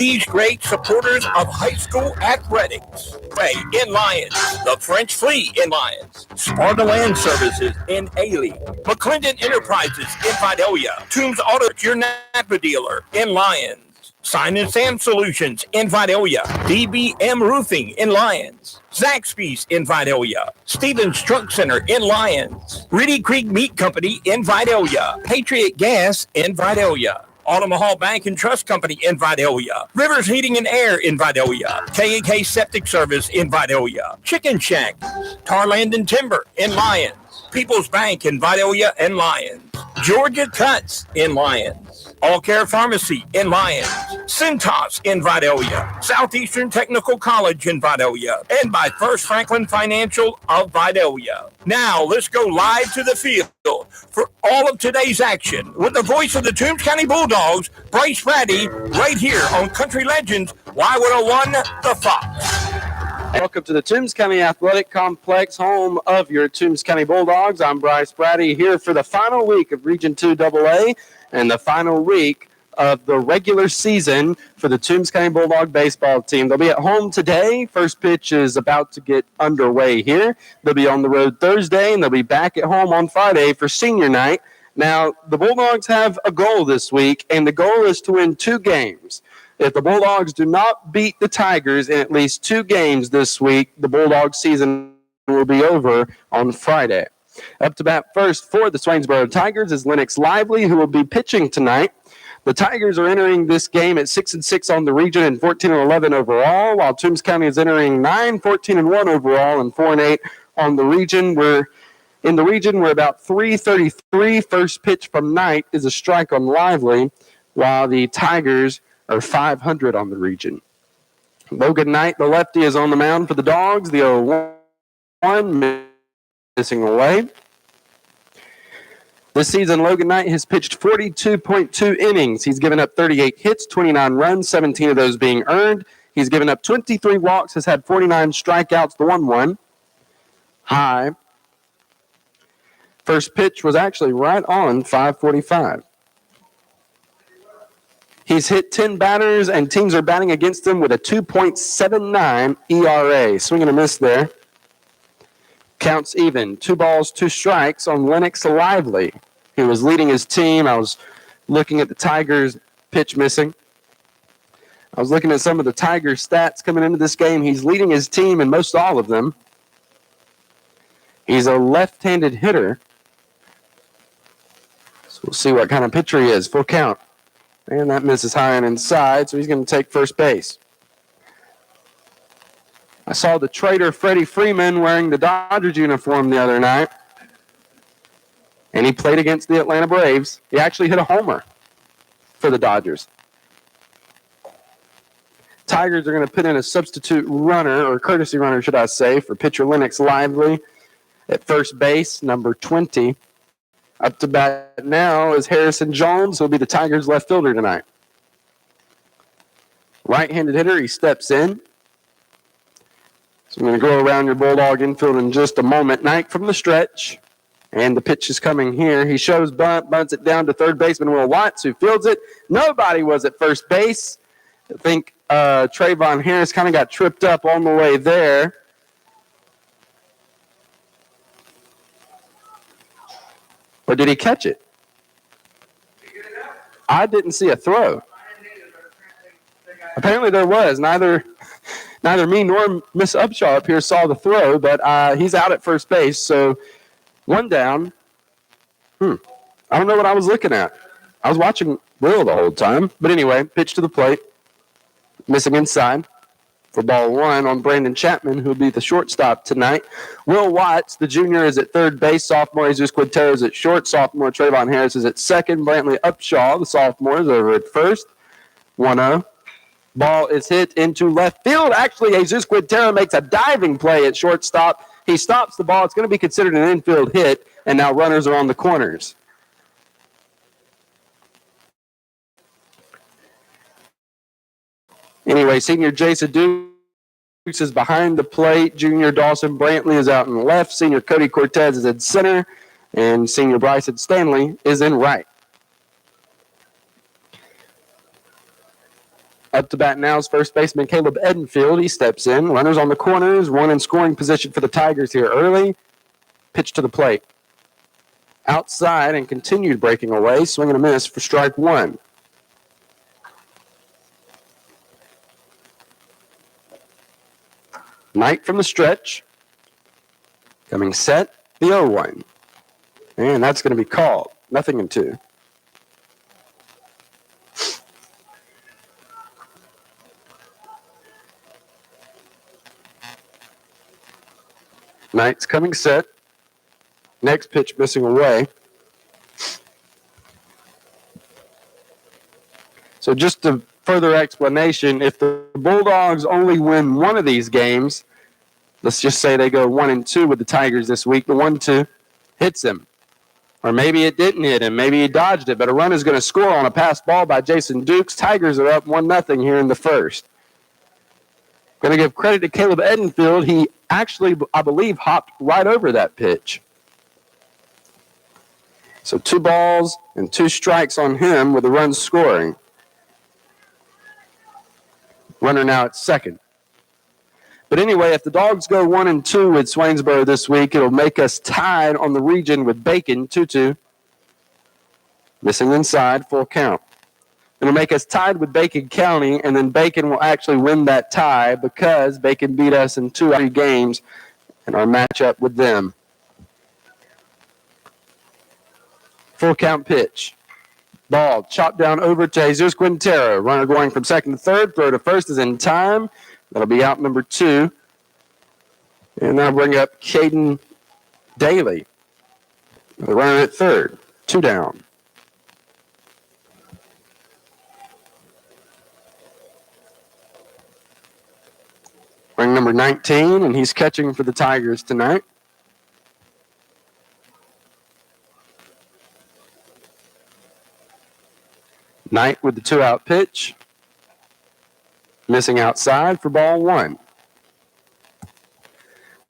these great supporters of high school athletics. Ray in Lyons, the French Flea in Lyons, Sparta Land Services in Ailey, McClendon Enterprises in Vidalia, Toombs Auto, your Napa dealer in Lyons, Sign and Sam Solutions in Vidalia, DBM Roofing in Lyons, Zaxby's in Vidalia, Stevens Truck Center in Lyons, Reedy Creek Meat Company in Vidalia, Patriot Gas in Vidalia, Omaha Bank and Trust Company in Vidalia, Rivers Heating and Air in Vidalia, K&K Septic Service in Vidalia, Chicken Shack, Tarland and Timber in Lyons, People's Bank in Vidalia and Lyons, Georgia Cuts in Lyons, All Care Pharmacy in Lyons, Cintas in Vidalia, Southeastern Technical College in Vidalia, and by First Franklin Financial of Vidalia. Now, let's go live to the field for all of today's action with the voice of the Toombs County Bulldogs, Bryce Brady, right here on Country Legends, Y101, The Fox. Welcome to the Toombs County Athletic Complex, home of your Toombs County Bulldogs. I'm Bryce Brady here for the final week of Region 2 AA and the final week of the regular season for the Toombs County Bulldog baseball team. They'll be at home today. First pitch is about to get underway here. They'll be on the road Thursday, and they'll be back at home on Friday for senior night. Now, the Bulldogs have a goal this week, and the goal is to win 2 games. If the Bulldogs do not beat the Tigers in at least 2 games this week, the Bulldog season will be over on Friday. Up to bat first for the Swainsboro Tigers is Lennox Lively, who will be pitching tonight. The Tigers are entering this game at 6-6 on the region and 14-11 overall, while Toombs County is entering 9-14-1 overall and 4-8 on the region. We're about 3:33. First pitch from Knight is a strike on Lively, while the Tigers are 500 on the region. Logan Knight, the lefty, is on the mound for the Dogs. The 0-1 missing away. This season, Logan Knight has pitched 42.2 innings. He's given up 38 hits, 29 runs, 17 of those being earned. He's given up 23 walks, has had 49 strikeouts, the 1-1. High. First pitch was actually right on 5:45. He's hit 10 batters, and teams are batting against him with a 2.79 ERA. Swing and a miss there. Counts even. 2 balls, 2 strikes on Lennox Lively. He was leading his team. I was looking at the Tigers' pitch missing. I was looking at some of the Tigers' stats coming into this game. He's leading his team in most all of them. He's a left-handed hitter. So we'll see what kind of pitcher he is. Full count. And that misses high and inside, so he's going to take first base. I saw the trader Freddie Freeman wearing the Dodgers uniform the other night, and he played against the Atlanta Braves. He actually hit a homer for the Dodgers. Tigers are going to put in a substitute runner, or courtesy runner, should I say, for pitcher Lennox Lively at first base, number 20. Up to bat now is Harrison Jones, who will be the Tigers' left fielder tonight. Right-handed hitter, he steps in. So I'm going to go around your Bulldog infield in just a moment. Knight from the stretch, and the pitch is coming here. He shows bunt, bunts it down to third baseman Will Watts, who fields it. Nobody was at first base. I think Trayvon Harris kind of got tripped up on the way there. Or did he catch it? I didn't see a throw. Apparently there was. Neither me nor Miss Upshaw up here saw the throw, but he's out at first base. So 1 down. I don't know what I was looking at. I was watching Will the whole time. But anyway, pitch to the plate. Missing inside for ball 1 on Brandon Chapman, who will be the shortstop tonight. Will Watts, the junior, is at third base. Sophomore Jesus Quintero is at short. Sophomore Trayvon Harris is at second. Brantley Upshaw, the sophomore, is over at first. 1-0. Ball is hit into left field. Actually, Jesus Quintero makes a diving play at shortstop. He stops the ball. It's going to be considered an infield hit, and now runners are on the corners. Anyway, senior Jason Dukes is behind the plate. Junior Dawson Brantley is out in the left. Senior Cody Cortez is in center. And senior Bryson Stanley is in right. Up to bat now is first baseman Caleb Edenfield. He steps in. Runners on the corners. One in scoring position for the Tigers here early. Pitch to the plate. Outside and continued breaking away. Swing and a miss for strike one. Knight from the stretch. Coming set. The 0-1. And that's going to be called. 0-2. Knight's coming set. Next pitch missing away. So just a further explanation, if the Bulldogs only win one of these games, let's just say they go 1-2 with the Tigers this week, the 1-2 hits him. Or maybe it didn't hit him. Maybe he dodged it, but a run is going to score on a pass ball by Jason Dukes. Tigers are up 1-0 here in the first. Going to give credit to Caleb Edenfield. He actually, I believe, hopped right over that pitch. So 2 balls and 2 strikes on him with the run scoring. Runner now at second. But anyway, if the Dogs go 1-2 with Swainsboro this week, it'll make us tied on the region with Bacon, 2-2. Missing inside, full count. It'll make us tied with Bacon County, and then Bacon will actually win that tie because Bacon beat us in 2 out of 3 games in our matchup with them. Full count pitch. Ball chopped down over to Jesus Quintero. Runner going from second to third. Throw to first is in time. That'll be out number 2. And now bring up Caden Daly. The runner at third. 2 down. Ring number 19, and he's catching for the Tigers tonight. Knight with the 2-out pitch. Missing outside for ball 1.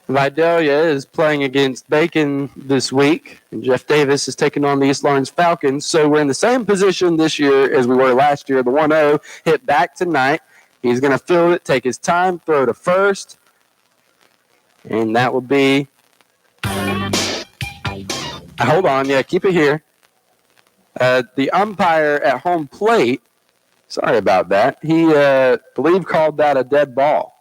Vidalia is playing against Bacon this week, and Jeff Davis is taking on the East Lawrence Falcons. So we're in the same position this year as we were last year. The 1-0 hit back tonight. He's going to field it, take his time, throw to first. And that will be... Hold on, yeah, keep it here. The umpire at home plate, sorry about that, he, believe called that a dead ball.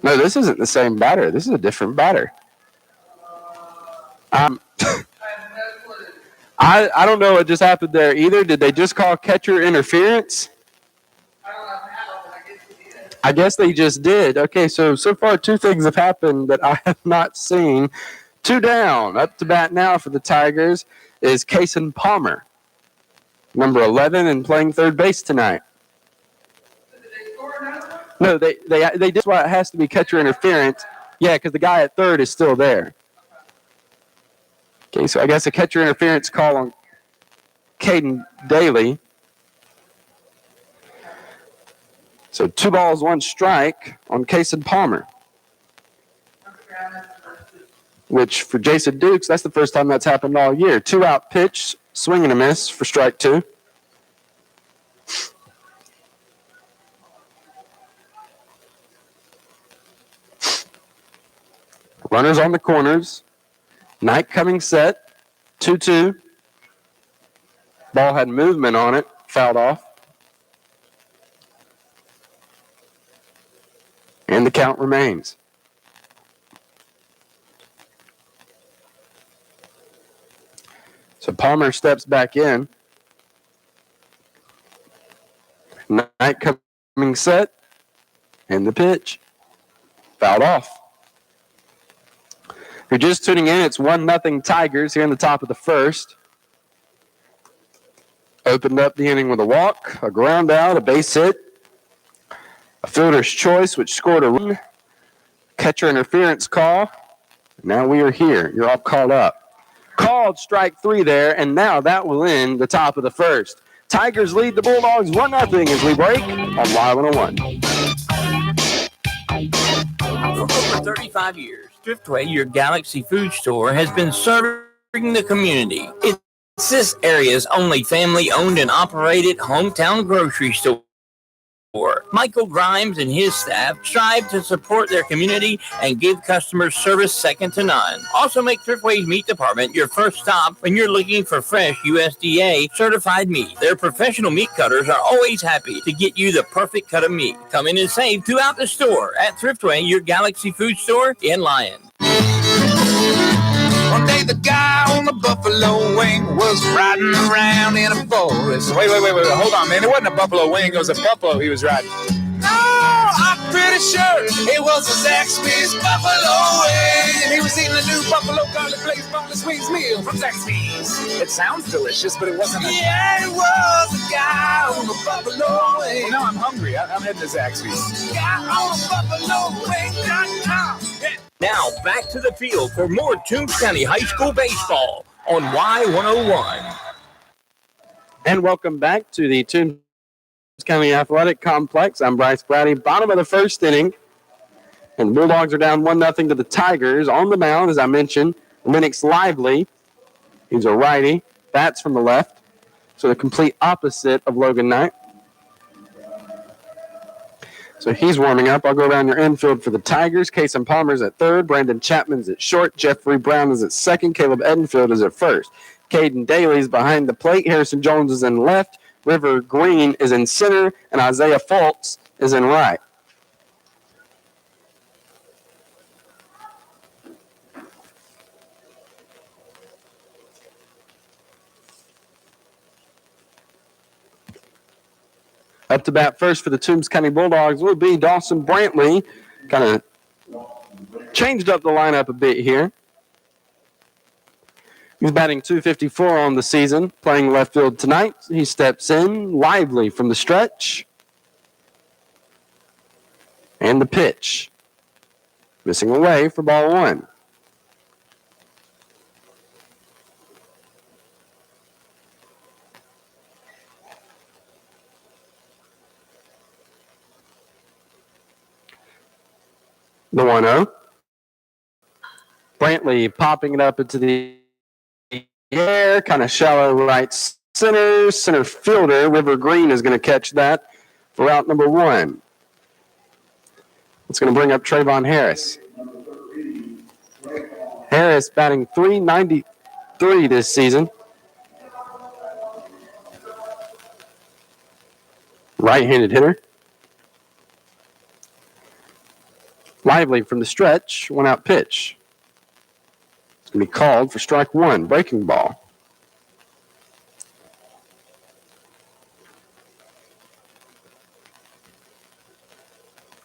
No, this isn't the same batter. This is a different batter. I don't know what just happened there either. Did they just call catcher interference? I guess they just did. Okay, so far 2 things have happened that I have not seen. 2 down. Up to bat now for the Tigers is Kason Palmer, number 11, and playing third base tonight. No, they just why it has to be catcher interference. Yeah, because the guy at third is still there. Okay, so I guess a catcher interference call on Caden Daly. So 2 balls, 1 strike on Kason Palmer. Which for Jason Dukes, that's the first time that's happened all year. 2-out pitch, swing and a miss for strike 2. Runners on the corners. Knight coming set. 2-2. Ball had movement on it. Fouled off. And the count remains. So Palmer steps back in. Knight coming set. And the pitch. Fouled off. If you're just tuning in, it's 1-0 Tigers here in the top of the first. Opened up the inning with a walk, a ground out, a base hit, a fielder's choice, which scored a run, catcher interference call. Now we are here. You're all caught up. Called strike 3 there, and now that will end the top of the first. Tigers lead the Bulldogs 1-0 as we break on Y101. For over 35 years, Driftway, your Galaxy food store, has been serving the community. It's this area's only family-owned and operated hometown grocery store. Michael Grimes and his staff strive to support their community and give customers service second to none. Also make Driftway's meat department your first stop when you're looking for fresh USDA certified meat. Their professional meat cutters are always happy to get you the perfect cut of meat. Come in and save throughout the store at Thriftway, your Galaxy food store in Lyon. One day the guy on the buffalo wing was riding around in a forest. Wait. Hold on, man. It wasn't a buffalo wing. It was a buffalo he was riding. No, I'm pretty sure it was a Zaxby's buffalo wing. And he was eating a new buffalo garlic glazed boneless wings meal from Zaxby's. It sounds delicious, but it wasn't a... Yeah, it was a guy on the buffalo wing. Well, now I'm hungry. I'm heading to Zaxby's. Guy on the buffalo wing.com. Yeah. Now back to the field for more Toombs County High School baseball on Y101. And welcome back to the Toombs County Athletic Complex. I'm Bryce Brady. Bottom of the first inning. And the Bulldogs are down 1-0 to the Tigers. On the mound, as I mentioned, Lennox Lively. He's a righty. Bats from the left. So the complete opposite of Logan Knight. So he's warming up. I'll go around your infield for the Tigers. Kason Palmer's at third. Brandon Chapman's at short. Jeffrey Brown is at second. Caleb Edenfield is at first. Caden Daly's behind the plate. Harrison Jones is in left. River Green is in center. And Isaiah Fultz is in right. Up to bat first for the Toombs County Bulldogs will be Dawson Brantley. Kind of changed up the lineup a bit here. He's batting .254 on the season, playing left field tonight. He steps in, Lively from the stretch. And the pitch. Missing away for ball one. The 1-0. Brantley popping it up into the air, kind of shallow right center. Center fielder, River Green, is going to catch that for out number one. It's going to bring up Trayvon Harris. Harris batting .393 this season. Right-handed hitter. Lively from the stretch, one out pitch. It's going to be called for strike one, breaking ball.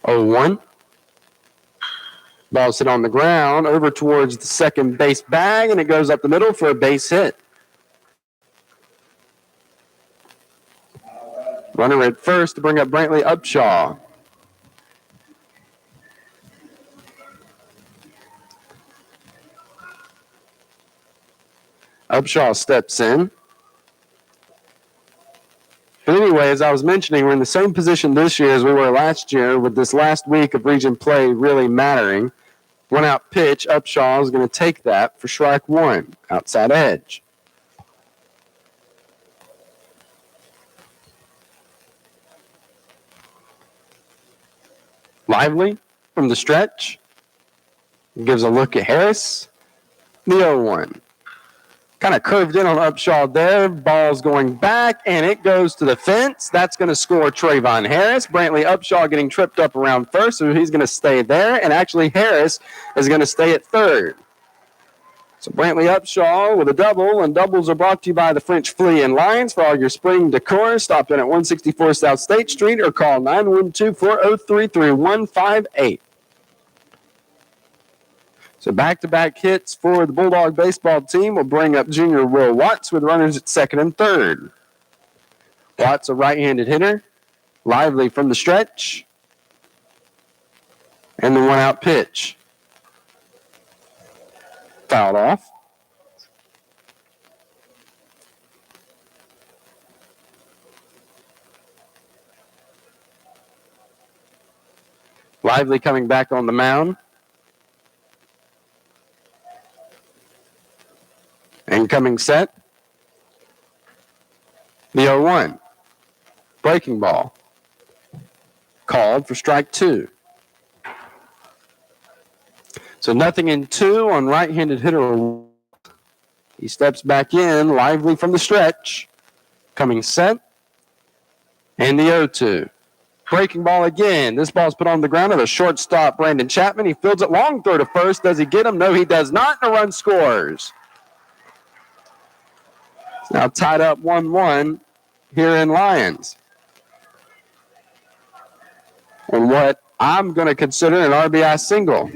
Oh, 1. Ball's hit on the ground, over towards the second base bag, and it goes up the middle for a base hit. Runner at first to bring up Brantley Upshaw. Upshaw steps in. But anyway, as I was mentioning, we're in the same position this year as we were last year, with this last week of region play really mattering. One out pitch, Upshaw is going to take that for strike one, outside edge. Lively from the stretch. Gives a look at Harris. The 0-1. Kind of curved in on Upshaw there. Ball's going back, and it goes to the fence. That's going to score Trayvon Harris. Brantley Upshaw getting tripped up around first, so he's going to stay there. And actually, Harris is going to stay at third. So Brantley Upshaw with a double, and doubles are brought to you by the French Flea and Lions. For all your spring decor, stop in at 164 South State Street or call 912-403-3158. So back-to-back hits for the Bulldog baseball team will bring up junior Will Watts with runners at second and third. Watts, a right-handed hitter. Lively from the stretch. And the one-out pitch. Fouled off. Lively coming back on the mound. Incoming set. The 0-1. Breaking ball. Called for strike 2. So nothing in 2 on right-handed hitter. He steps back in, Lively from the stretch. Coming set. And the 0-2. Breaking ball again. This ball's put on the ground of a shortstop, Brandon Chapman. He fields it long throw to first. Does he get him? No, he does not. And a run scores. It's now tied up 1-1 here in Lyons. And what I'm going to consider an RBI single.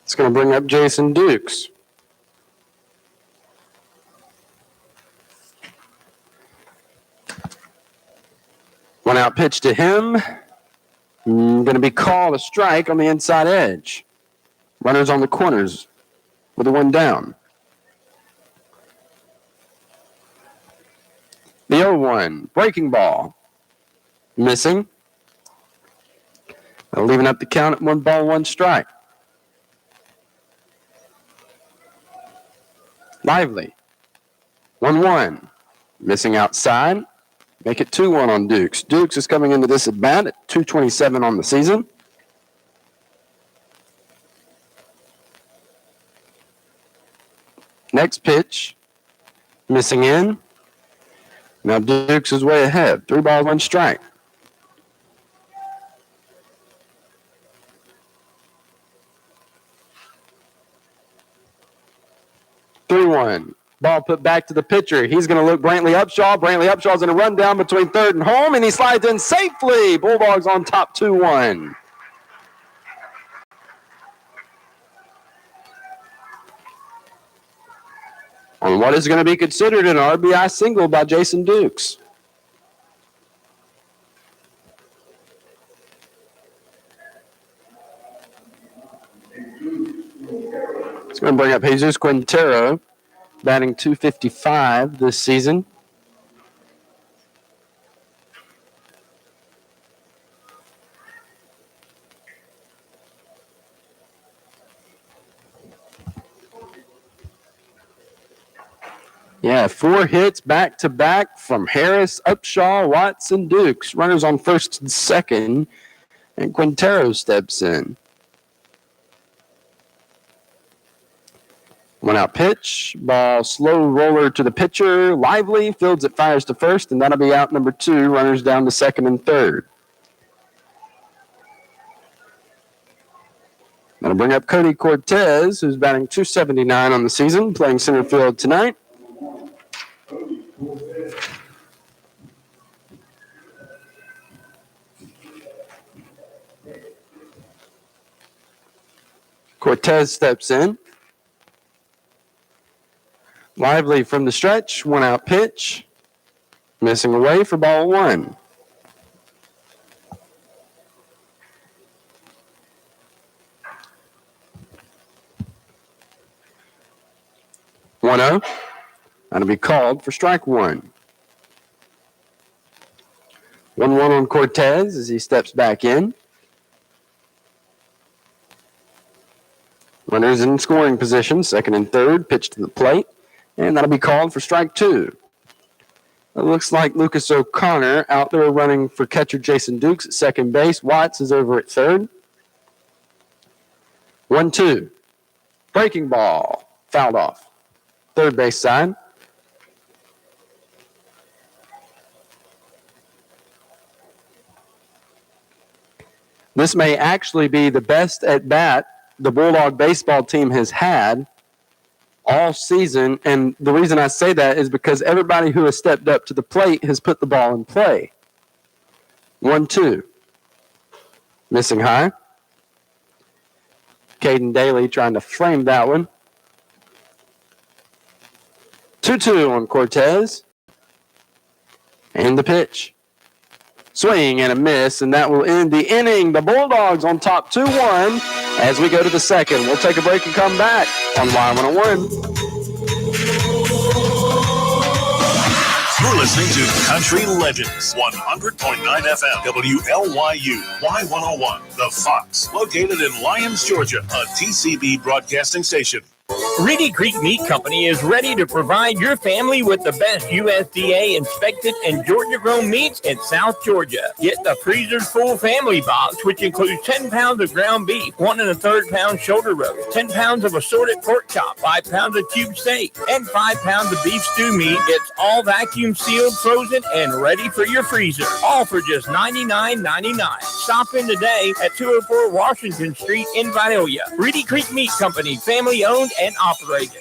It's going to bring up Jason Dukes. One out pitch to him. Going to be called a strike on the inside edge. Runners on the corners with the 1 down. The 0-1. Breaking ball. Missing. Leaving up the count at 1 ball, 1 strike. Lively. 1-1. Missing outside. Make it 2-1 on Dukes. Dukes is coming into this at bat at 227 on the season. Next pitch. Missing in. Now Dukes is way ahead. 3 balls, 1 strike. Ball put back to the pitcher. He's going to look Brantley Upshaw. Brantley Upshaw's going to run down between third and home, and he slides in safely. Bulldogs on top 2-1. On what is going to be considered an RBI single by Jason Dukes. It's going to bring up Jesus Quintero, batting .255 this season. Yeah, 4 hits back-to-back from Harris, Upshaw, Watson, Dukes. Runners on first and second, and Quintero steps in. 1 out pitch. Ball slow roller to the pitcher. Lively fields it, fires to first, and that'll be out number 2. Runners down to second and third. That'll bring up Cody Cortez, who's batting .279 on the season, playing center field tonight. Cortez steps in. Lively from the stretch, 1 out pitch. Missing away for ball 1. That'll be called for strike 1. 1-1 on Cortez as he steps back in. Runners in scoring position, second and third, pitch to the plate, and that'll be called for strike 2. It looks like Lucas O'Connor out there running for catcher Jason Dukes at second base. Watts is over at third. 1-2. Breaking ball. Fouled off. Third base side. This may actually be the best at bat the Bulldog baseball team has had all season. And the reason I say that is because everybody who has stepped up to the plate has put the ball in play. 1-2. Missing high. Caden Daly trying to frame that one. 2-2 on Cortez. And the pitch. Swing and a miss, and that will end the inning. The Bulldogs on top 2-1, as we go to the second. We'll take a break and come back on Y101. You're listening to Country Legends, 100.9 FM, WLYU, Y101, The Fox, located in Lyons, Georgia, a TCB broadcasting station. Reedy Creek Meat Company is ready to provide your family with the best USDA inspected and Georgia-grown meats in South Georgia. Get the freezer full family box, which includes 10 pounds of ground beef, 1 1/3 pound shoulder roast, 10 pounds of assorted pork chop, 5 pounds of cube steak, and 5 pounds of beef stew meat. It's all vacuum sealed, frozen, and ready for your freezer. All for just $99.99. Stop in today at 204 Washington Street in Vidalia. Reedy Creek Meat Company, family owned and operated.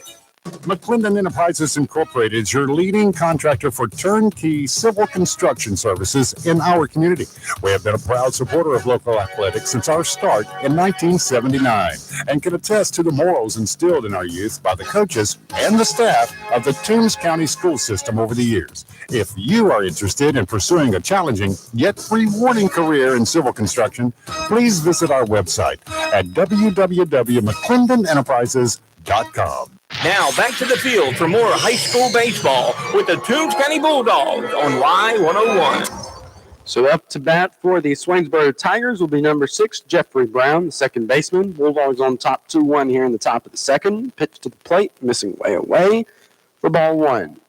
McClendon Enterprises Incorporated is your leading contractor for turnkey civil construction services in our community. We have been a proud supporter of local athletics since our start in 1979 and can attest to the morals instilled in our youth by the coaches and the staff of the Toombs County school system over the years. If you are interested in pursuing a challenging yet rewarding career in civil construction, please visit our website at www.mcclendenenterprises.com. Now back to the field for more high school baseball with the Toombs County Bulldogs on Y101. So up to bat for the Swainsboro Tigers will be number 6, Jeffrey Brown, the second baseman. Bulldogs on top 2-1 here in the top of the second. Pitch to the plate, missing way away for ball 1.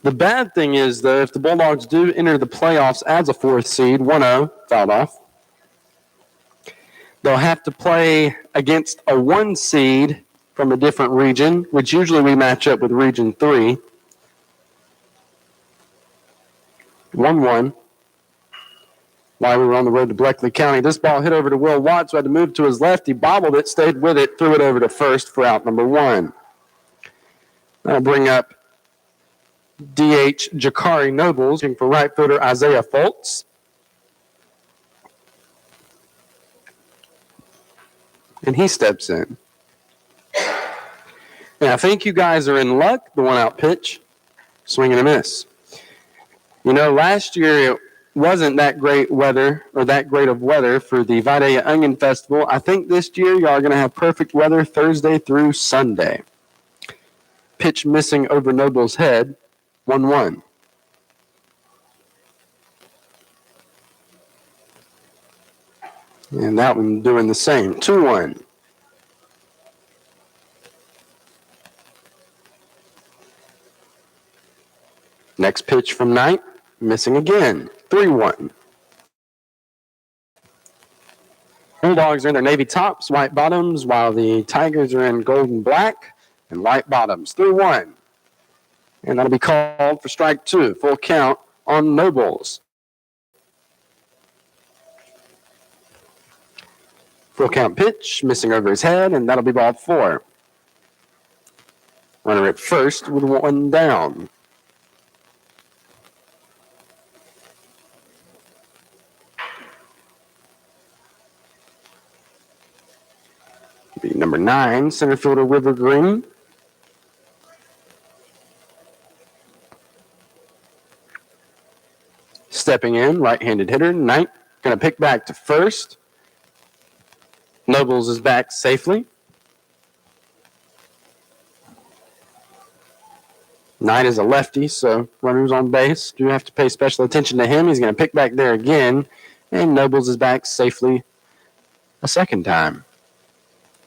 The bad thing is, though, if the Bulldogs do enter the playoffs as a 4th seed, 1-0, fouled off, they'll have to play against a 1 seed from a different region, which usually we match up with Region 3. 1-1. While we were on the road to Bleckley County, this ball hit over to Will Watts, who had to move to his left. He bobbled it, stayed with it, threw it over to first for out number 1. That'll bring up DH Jakari Nobles for right fielder Isaiah Foltz. And he steps in. And I think you guys are in luck. The 1-out pitch, swing and a miss. You know, last year it wasn't that great weather or that great of weather for the Vidalia Onion Festival. I think this year y'all are going to have perfect weather Thursday through Sunday. Pitch missing over Noble's head, 1-1. And that one doing the same, 2-1. Next pitch from Knight, missing again, 3-1. Bulldogs are in their navy tops, white bottoms, while the Tigers are in gold and black and white bottoms, 3-1. And that'll be called for strike 2, full count on Nobles. Full count pitch, missing over his head, and that'll be ball 4. Runner at first with 1 down. Be number 9, center fielder River Green. Stepping in, right-handed hitter, Knight, going to pick back to first. Nobles is back safely. Knight is a lefty, so runners on base do have to pay special attention to him. He's going to pick back there again, and Nobles is back safely a second time.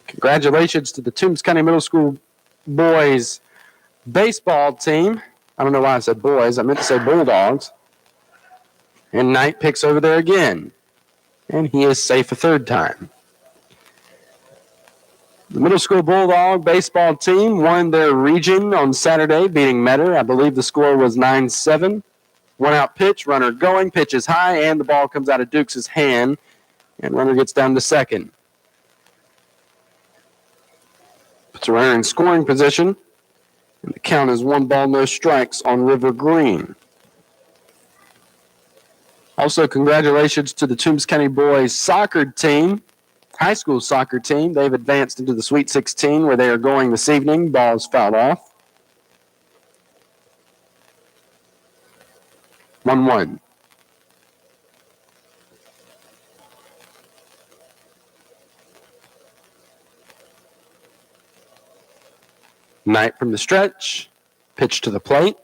Congratulations to the Toombs County Middle School boys baseball team. I don't know why I said boys. I meant to say Bulldogs. And Knight picks over there again, and he is safe a third time. The middle school Bulldog baseball team won their region on Saturday, beating Metter. I believe the score was 9-7. 1-out pitch, runner going, pitch is high, and the ball comes out of Dukes' hand, and runner gets down to second. Puts a runner in scoring position, and the count is 1 ball, no strikes on River Green. Also, congratulations to the Toombs County boys soccer team. High school soccer team. They've advanced into the Sweet 16 where they are going this evening. Ball's fouled off. 1-1. Knight from the stretch. Pitch to the plate.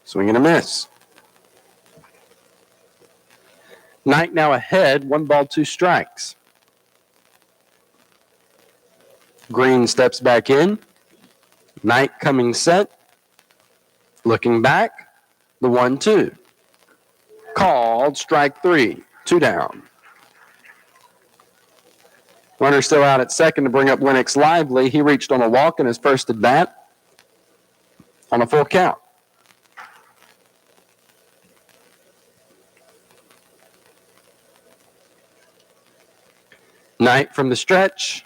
Swing and a miss. Knight now ahead. 1-2 strikes. Green steps back in. Knight coming set. Looking back. The 1-2. Called strike 3. 2 down. Runner still out at second to bring up Lennox Lively. He reached on a walk in his first at bat on a full count. Knight from the stretch.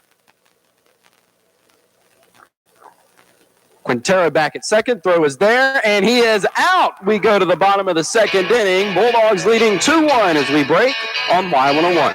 Quintero back at second. Throw is there, and he is out. We go to the bottom of the second inning. Bulldogs leading 2-1 as we break on Y101.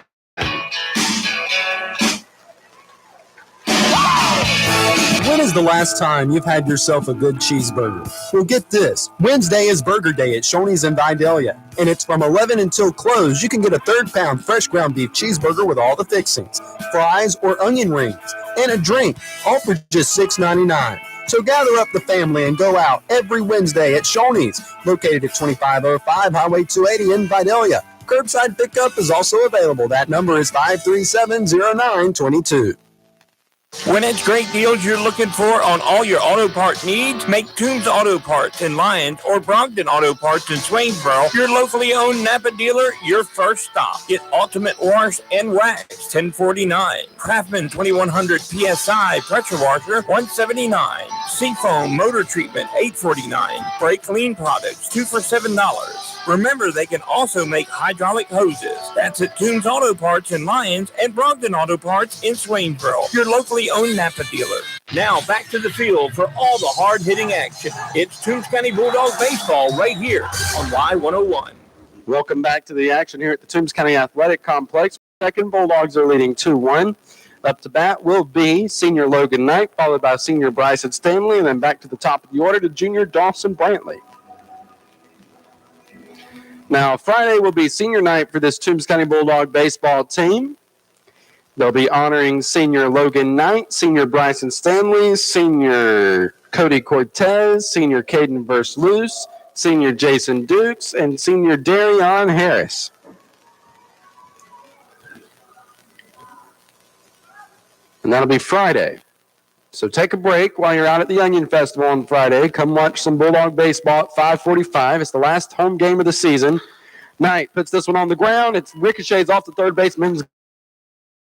When is the last time you've had yourself a good cheeseburger? Well, get this. Wednesday is Burger Day at Shoney's in Vidalia, and it's from 11 until close. You can get a 3rd-pound fresh ground beef cheeseburger with all the fixings, fries or onion rings, and a drink, all for just $6.99. So gather up the family and go out every Wednesday at Shoney's, located at 2505 Highway 280 in Vidalia. Curbside pickup is also available. That number is 537-0922. When it's great deals you're looking for on all your auto part needs, make Toombs Auto Parts in Lyons or Brogdon Auto Parts in Swainsboro your locally owned Napa dealer your first stop. Get Ultimate Wash and Wax $10.49, Craftsman 2100 PSI pressure washer $179, Seafoam motor treatment $8.49, Brake Clean products 2 for $7. Remember, they can also make hydraulic hoses. That's at Toombs Auto Parts in Lyons and Brogdon Auto Parts in Swainsboro, your locally owned Napa dealer. Now back to the field for all the hard-hitting action. It's Toombs County Bulldog baseball right here on Y101. Welcome back to the action here at the Toombs County Athletic Complex. Second, Bulldogs are leading 2-1. Up to bat will be senior Logan Knight, followed by senior Bryson Stanley, and then back to the top of the order to junior Dawson Brantley. Now, Friday will be senior night for this Toombs County Bulldog baseball team. They'll be honoring senior Logan Knight, senior Bryson Stanley, senior Cody Cortez, senior Caden Versluis, senior Jason Dukes, and senior Darion Harris. And that'll be Friday. So take a break while you're out at the Onion Festival on Friday. Come watch some Bulldog baseball at 5:45. It's the last home game of the season. Knight puts this one on the ground. It ricochets off the third baseman's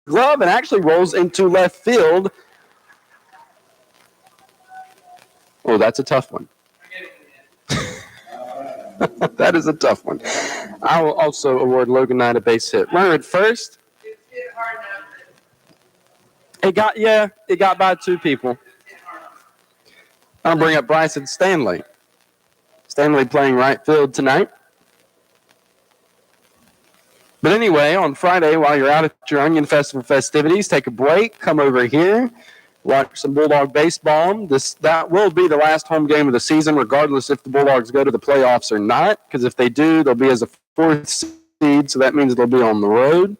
glove and actually rolls into left field. Oh, that's a tough one. That is a tough one. I will also award Logan Knight a base hit. Runner at first. It got by 2 people. I'll bring up Bryson Stanley. Stanley playing right field tonight. But anyway, on Friday, while you're out at your Onion Festival festivities, take a break, come over here, watch some Bulldog baseball. That will be the last home game of the season, regardless if the Bulldogs go to the playoffs or not, because if they do, they'll be as a 4th seed, so that means they'll be on the road.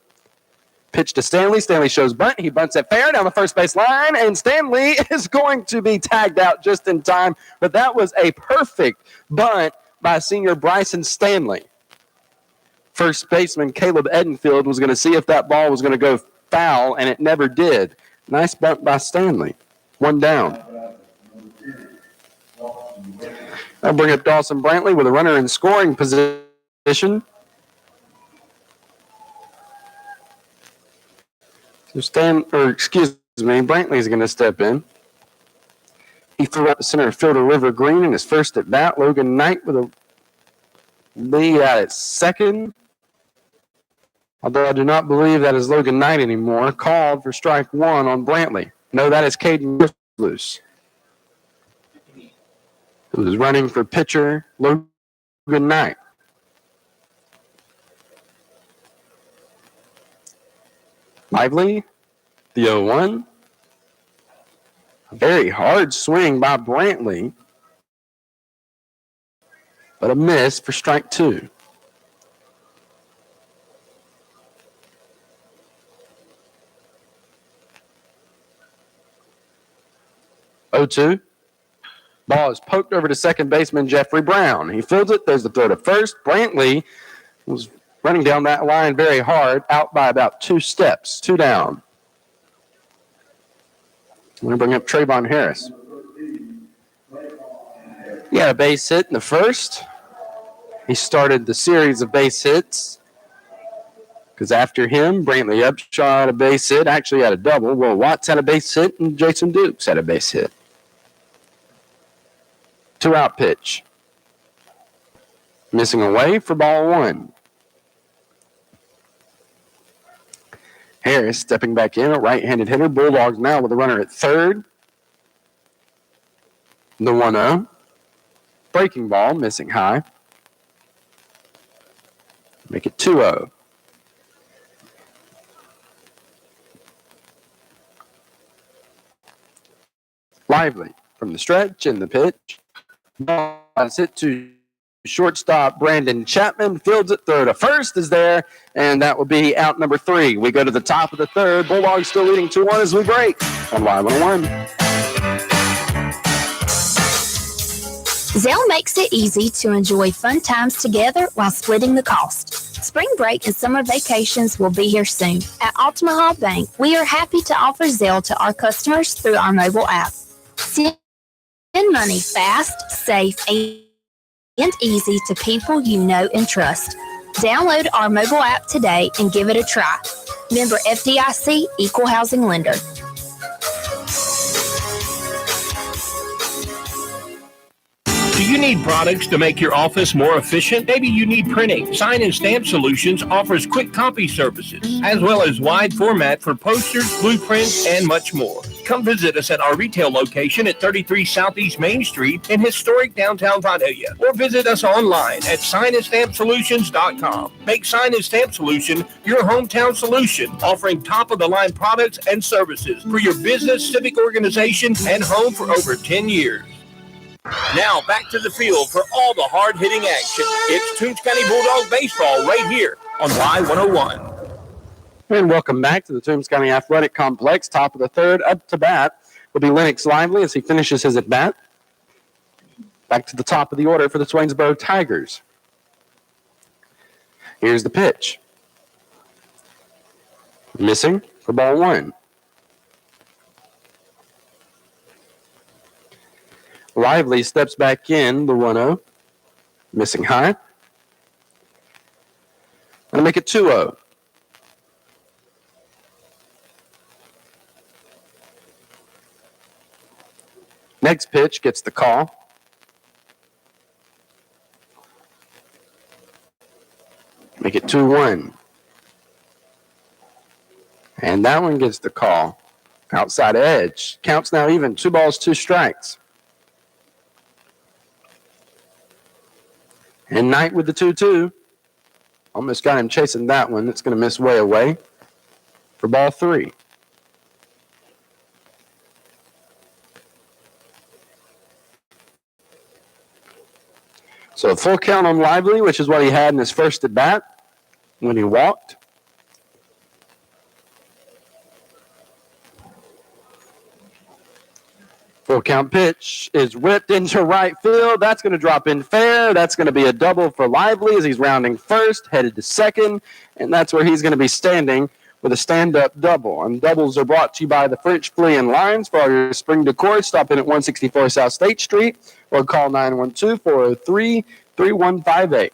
Pitch to Stanley. Stanley shows bunt. He bunts it fair down the first base line, and Stanley is going to be tagged out just in time. But that was a perfect bunt by senior Bryson Stanley. First baseman Caleb Edenfield was going to see if that ball was going to go foul, and it never did. Nice bunt by Stanley. 1 down. I'll bring up Dawson Brantley with a runner in scoring position. Brantley's going to step in. He threw out the center fielder River Green in his first at bat. Logan Knight with a lead out at second. Although I do not believe that is Logan Knight anymore. Called for strike 1 on Brantley. No, that is Caden Versluis, who is running for pitcher Logan Knight. Lively, the 0-1. A very hard swing by Brantley, but a miss for strike 2. 0-2. Ball is poked over to second baseman Jeffrey Brown. He fields it. There's the throw to first. Brantley was running down that line very hard, out by about 2 steps, 2 down. I'm going to bring up Trayvon Harris. He got a base hit in the first. He started the series of base hits because after him, Brantley Upshaw had a base hit, actually had a double. Will Watts had a base hit, and Jason Dukes had a base hit. 2-out pitch. Missing away for ball 1. Harris stepping back in, a right-handed hitter. Bulldogs now with a runner at third. The 1-0. Breaking ball, missing high. Make it 2-0. Lively from the stretch in the pitch. Ball is hit to shortstop Brandon Chapman. Fields it. Throw to first is there, and that will be out number 3. We go to the top of the third. Bulldogs still leading 2-1 as we break on Y101. Zelle makes it easy to enjoy fun times together while splitting the cost. Spring break and summer vacations will be here soon. At Altamaha Bank, we are happy to offer Zelle to our customers through our mobile app. Send money fast, safe, and easy to people you know and trust. Download our mobile app today and give it a try. Member FDIC, Equal Housing Lender. Do you need products to make your office more efficient? Maybe you need printing. Sign and Stamp Solutions offers quick copy services, as well as wide format for posters, blueprints, and much more. Come visit us at our retail location at 33 Southeast Main Street in historic downtown Vidalia, or visit us online at signandstampsolutions.com. Make Sign and Stamp Solution your hometown solution, offering top-of-the-line products and services for your business, civic organization, and home for over 10 years. Now back to the field for all the hard-hitting action. It's Toombs County Bulldog baseball right here on Y101. And welcome back to the Toombs County Athletic Complex. Top of the third, up to bat will be Lennox Lively as he finishes his at-bat. Back to the top of the order for the Swainsboro Tigers. Here's the pitch. Missing for ball 1. Lively steps back in, the 1-0. Missing high. Going to make it 2-0. Next pitch gets the call. Make it 2-1. And that one gets the call. Outside edge. Counts now even. 2 balls, 2 strikes. And Knight with the 2-2. Almost got him chasing that one. It's going to miss way away for ball 3. So a full count on Lively, which is what he had in his first at bat when he walked. Full count pitch is whipped into right field. That's going to drop in fair. That's going to be a double for Lively as he's rounding first, headed to second, and that's where he's going to be standing with a stand-up double. And doubles are brought to you by the French Flea and Lines. For all your spring decor, stop in at 164 South State Street or call 912-403-3158.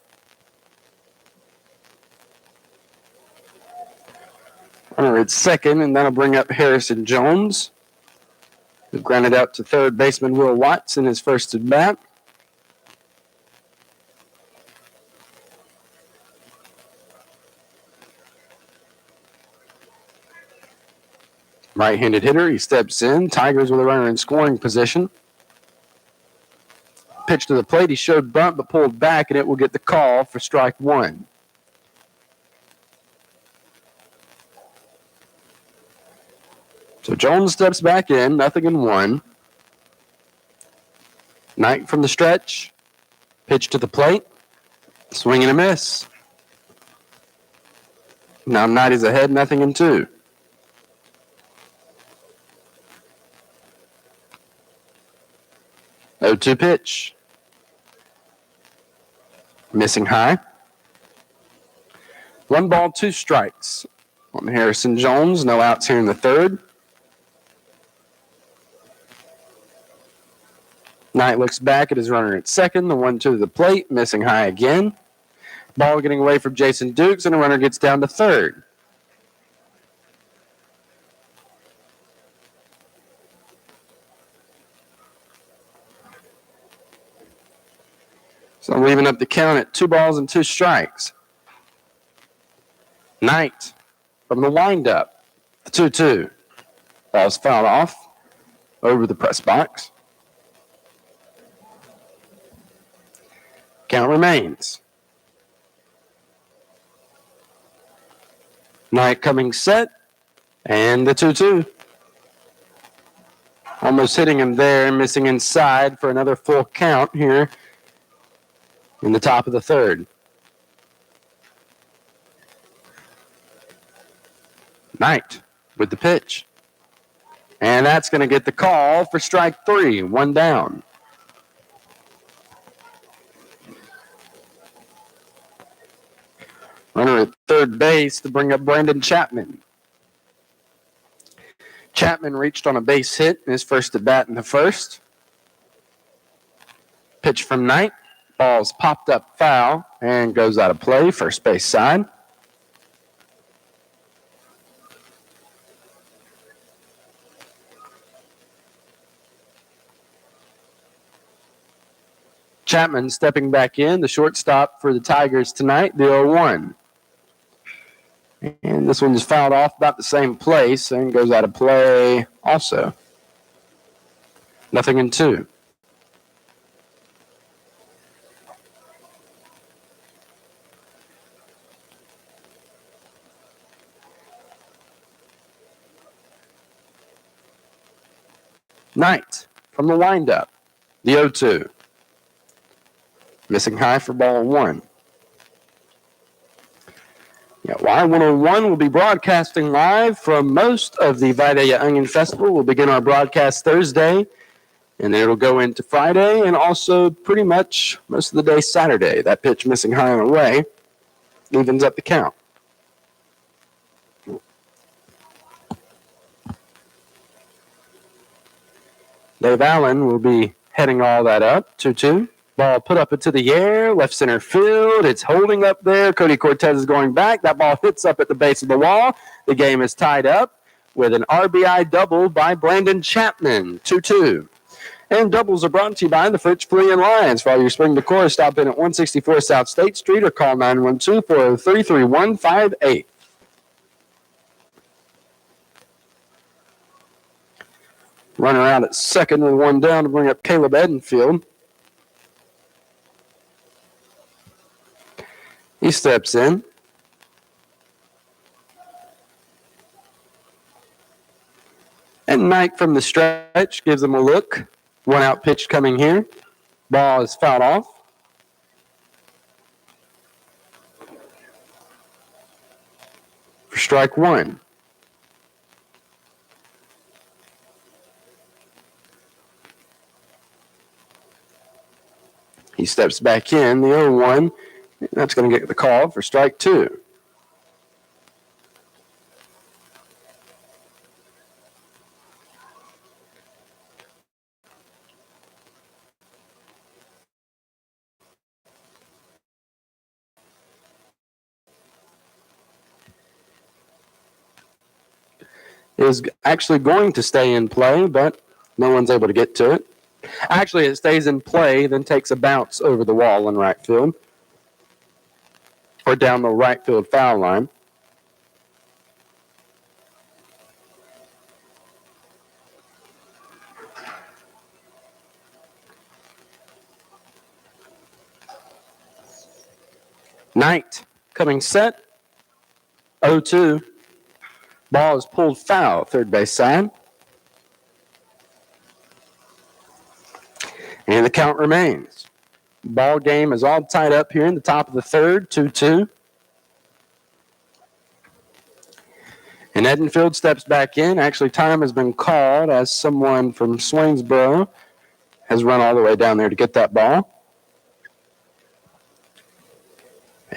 Runner at second, and that'll bring up Harrison Jones, who grounded out to third baseman Will Watts in his first at bat. Right-handed hitter, he steps in. Tigers with a runner in scoring position. Pitch to the plate, he showed bunt but pulled back, and it will get the call for strike 1. So Jones steps back in, 0-1. Knight from the stretch. Pitch to the plate. Swing and a miss. Now Knight is ahead, 0-2. 0-2 pitch. Missing high. 1 ball, 2 strikes on Harrison Jones. No outs here in the third. Knight looks back at his runner at second. The 1-2 to the plate. Missing high again. Ball getting away from Jason Dukes, and the runner gets down to third. So leaving up the count at 2 balls and 2 strikes. Knight from the windup. The 2-2. Ball's fouled off over the press box. Count remains. Knight coming set. And the 2-2. Almost hitting him there, missing inside for another full count here in the top of the third. Knight with the pitch. And that's going to get the call for strike 3, 1 down. Runner at third base to bring up Brandon Chapman. Chapman reached on a base hit in his first at bat in the first. Pitch from Knight. Ball's popped up foul and goes out of play, first base side. Chapman stepping back in, the shortstop for the Tigers tonight, the 0-1. And this one's fouled off about the same place and goes out of play also. 0-2. Knight from the windup, the 0-2. Missing high for ball 1. Y101 will be broadcasting live from most of the Vidalia Onion Festival. We'll begin our broadcast Thursday, and then it'll go into Friday and also pretty much most of the day Saturday. That pitch missing high and away evens up the count. Dave Allen will be heading all that up. 2-2. Ball put up into the air, left center field. It's holding up there. Cody Cortez is going back. That ball hits up at the base of the wall. The game is tied up with an RBI double by Brandon Chapman. 2-2. And doubles are brought to you by the French Flea and Lions. For all your spring decor, stop in at 164 South State Street or call 912-403-3158. Runner out at second with 1 down to bring up Caleb Edenfield. He steps in. And Knight from the stretch gives him a look. 1 out pitch coming here. Ball is fouled off. For strike 1. He steps back in, the 0-1. That's going to get the call for strike 2. Is actually going to stay in play, but no one's able to get to it. Actually, it stays in play, then takes a bounce over the wall in right field. Or down the right field foul line. Knight coming set. 0-2. Ball is pulled foul, third base side. And the count remains. Ball game is all tied up here in the top of the third, 2-2. And Edenfield steps back in. Actually, time has been called as someone from Swainsboro has run all the way down there to get that ball.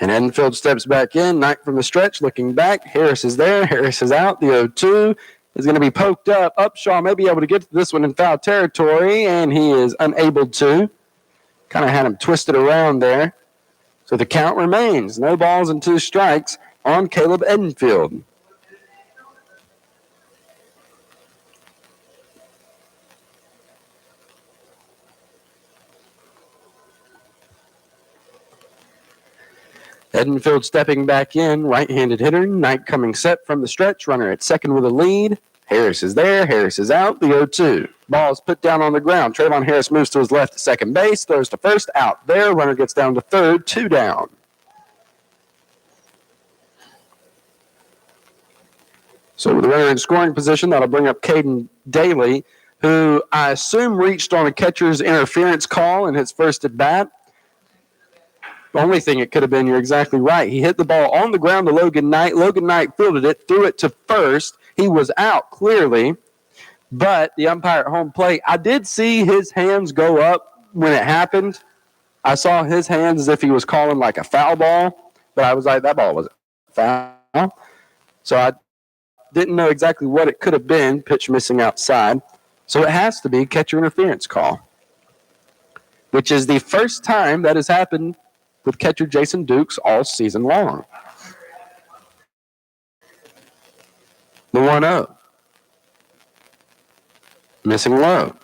And Edenfield steps back in. Knight from the stretch, looking back. Harris is there. Harris is out. The 0-2 is going to be poked up. Upshaw may be able to get to this one in foul territory, and he is unable to. Kind of had him twisted around there. So the count remains. No balls and 2 strikes on Caleb Edenfield. Edenfield stepping back in, right-handed hitter. Knight coming set from the stretch. Runner at second with a lead. Harris is there. Harris is out. The 0-2. Ball is put down on the ground. Trayvon Harris moves to his left at second base. Throws to first. Out there. Runner gets down to third. 2 down. So with the runner in scoring position, that'll bring up Caden Daly, who I assume reached on a catcher's interference call in his first at bat. The only thing it could have been, you're exactly right. He hit the ball on the ground to Logan Knight. Logan Knight fielded it, threw it to first. He was out clearly, but the umpire at home plate, I did see his hands go up when it happened. I saw his hands as if he was calling like a foul ball, but I was like, that ball wasn't foul. So I didn't know exactly what it could have been, pitch missing outside. So it has to be catcher interference call, which is the first time that has happened with catcher Jason Dukes all season long. The 1-0. Missing low.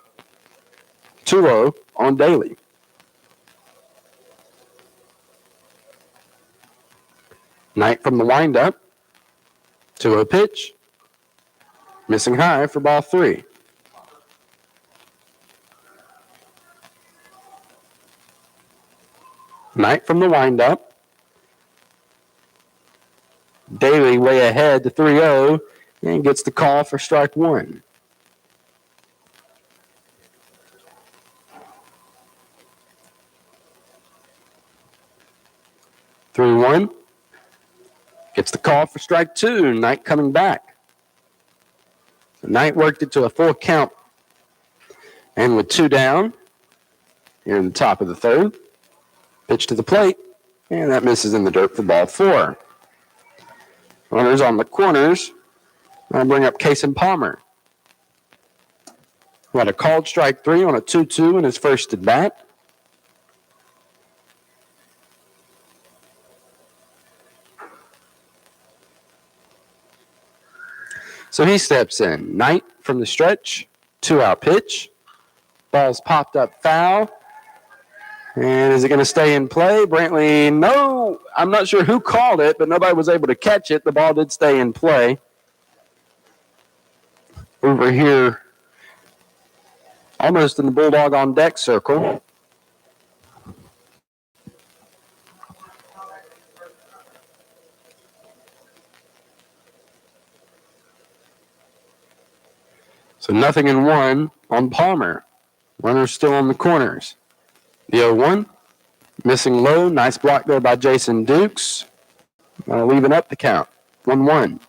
2-0 on Daly. Knight from the windup. 2-0 pitch. Missing high for ball 3. Knight from the windup. Daly way ahead to 3-0 and gets the call for strike 1. Three 1. Gets the call for strike 2. Knight coming back. So Knight worked it to a full count. And with 2 down, here in the top of the third, pitch to the plate, and that misses in the dirt for ball 4. Runners on the corners. I'll bring up Kason Palmer, who had a called strike 3 on a 2-2 in his first at bat. So he steps in. Knight from the stretch, 2-out pitch. Ball's popped up foul. And is it going to stay in play? Brantley, no. I'm not sure who called it, but nobody was able to catch it. The ball did stay in play. Over here, almost in the Bulldog on deck circle. So 0-1 on Palmer. Runners still on the corners. The 0-1, missing low. Nice block there by Jason Dukes. Leaving up the count. 1-1.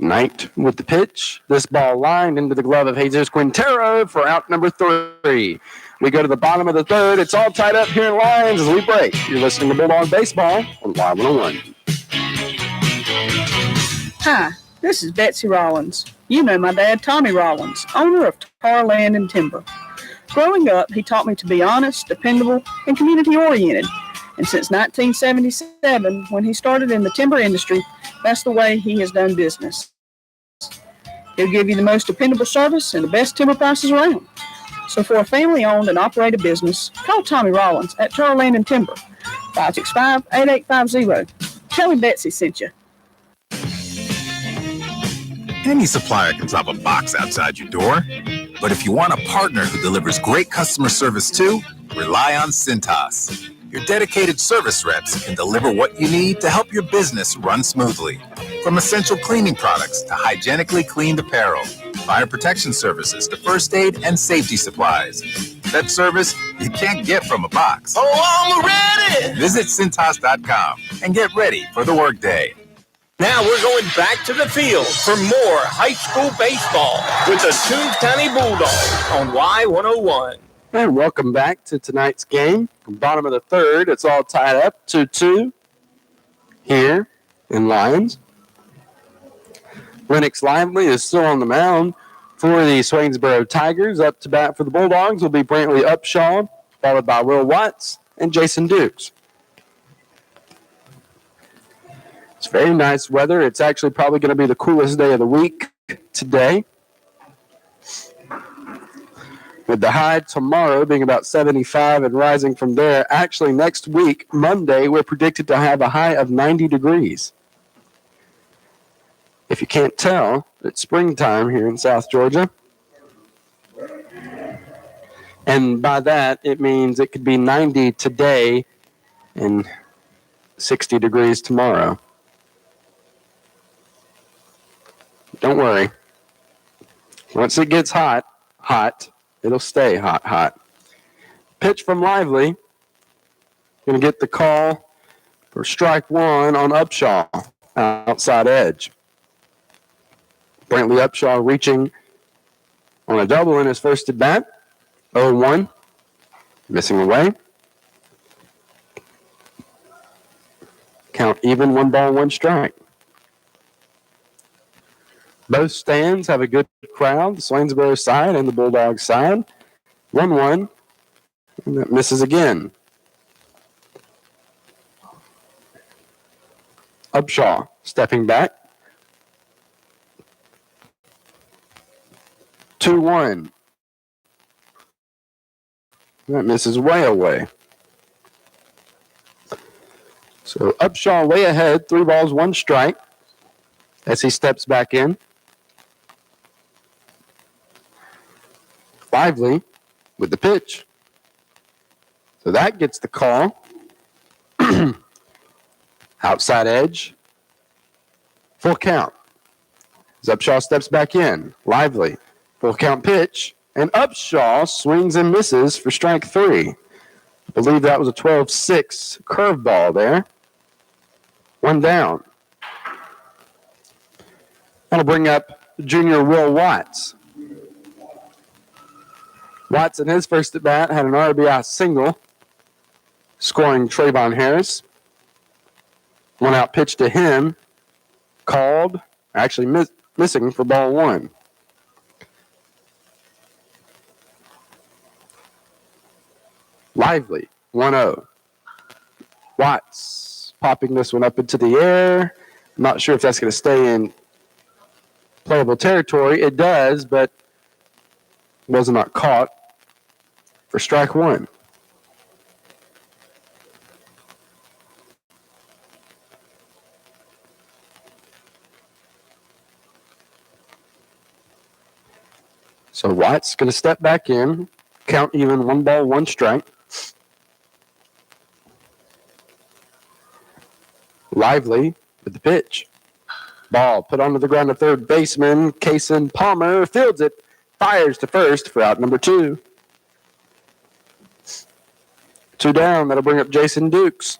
Knight with the pitch. This ball lined into the glove of Jesus Quintero for out number 3. We go to the bottom of the third. It's all tied up here in Lions as we break. You're listening to Bulldog Baseball on Y101. Hi, this is Betsy Rollins. You know my dad, Tommy Rollins, owner of Tar Land and Timber. Growing up, he taught me to be honest, dependable, and community-oriented. And since 1977, when he started in the timber industry, that's the way he has done business. He'll give you the most dependable service and the best timber prices around. So for a family-owned and operated business, call Tommy Rollins at Tar Land and Timber, 565-8850. Tell him Betsy sent you. Any supplier can drop a box outside your door. But if you want a partner who delivers great customer service too, rely on Cintas. Your dedicated service reps can deliver what you need to help your business run smoothly. From essential cleaning products to hygienically cleaned apparel, fire protection services to first aid and safety supplies, That service you can't get from a box. Oh, I'm ready! Visit Cintas.com and get ready for the workday. Now we're going back to the field for more high school baseball with the Toombs County Bulldogs on Y101. And welcome back to tonight's game. Bottom of the third, it's all tied up 2-2 here in Lyons. Lennox Lively is still on the mound for the Swainsboro Tigers. Up to bat for the Bulldogs will be Brantley Upshaw, followed by Will Watts and Jason Dukes. It's very nice weather. It's actually probably going to be the coolest day of the week today. With the high tomorrow being about 75 and rising from there. Actually, next week, Monday, we're predicted to have a high of 90 degrees. If you can't tell, it's springtime here in South Georgia. And by that, it means it could be 90 today and 60 degrees tomorrow. Don't worry. Once it gets hot, it'll stay hot. Pitch from Lively. Going to get the call for strike one on Upshaw, outside edge. Brantley Upshaw reaching on a double in his first at bat. 0-1. Missing away. Count even, 1 ball, 1 strike. Both stands have a good crowd, the Swainsboro side and the Bulldog side. 1-1, and that misses again. Upshaw stepping back. 2-1. That misses way away. So Upshaw way ahead, 3 balls, 1 strike as he steps back in. Lively with the pitch. So that gets the call. Outside edge. Full count. As Upshaw steps back in. Lively. Full count pitch. And Upshaw swings and misses for strike 3. I believe that was a 12-6 curveball there. 1 down. That'll bring up junior Will Watts. Watts in his first at bat had an RBI single, scoring Trayvon Harris. 1 out pitch to him, called, actually missing for ball 1. Lively, 1-0. Watts popping this one up into the air. I'm not sure if that's going to stay in playable territory. It does, but was not caught for strike 1. So Watts going to step back in, count even, 1 ball, 1 strike. Lively with the pitch. Ball put onto the ground to third baseman. Kaysen Palmer fields it, fires to first for out number 2. 2 down. That'll bring up Jason Dukes.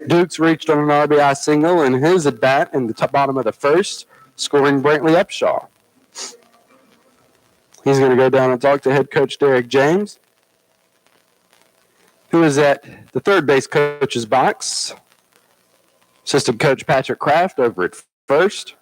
Dukes reached on an RBI single in his at bat in the bottom of the first, scoring Brantley Upshaw. He's going to go down and talk to head coach Derek James, who is at the third base coach's box. Assistant coach Patrick Kraft over at first.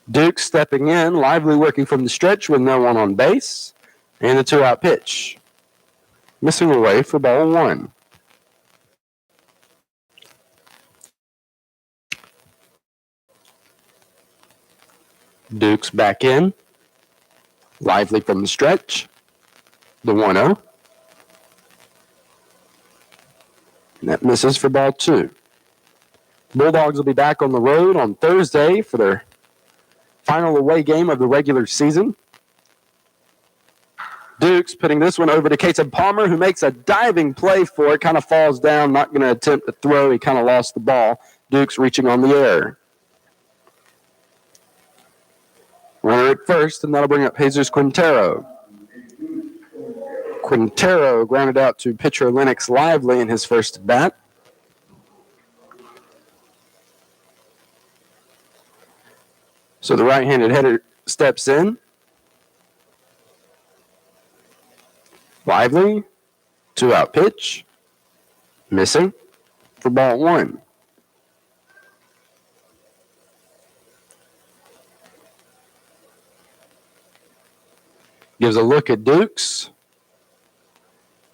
Duke stepping in, Lively working from the stretch with no one on base, and the 2-out pitch. Missing away for ball 1. Duke's back in. Lively from the stretch. The 1-0. And that misses for ball 2. Bulldogs will be back on the road on Thursday for their final away game of the regular season. Dukes putting this one over to Casey Palmer, who makes a diving play for it, kind of falls down, not going to attempt to throw. He kind of lost the ball. Dukes reaching on the air. Runner at first, and that'll bring up Jesus Quintero. Quintero grounded out to pitcher Lennox Lively in his first at bat. So the right-handed hitter steps in. Lively, 2-out pitch, missing for ball one. Gives a look at Dukes.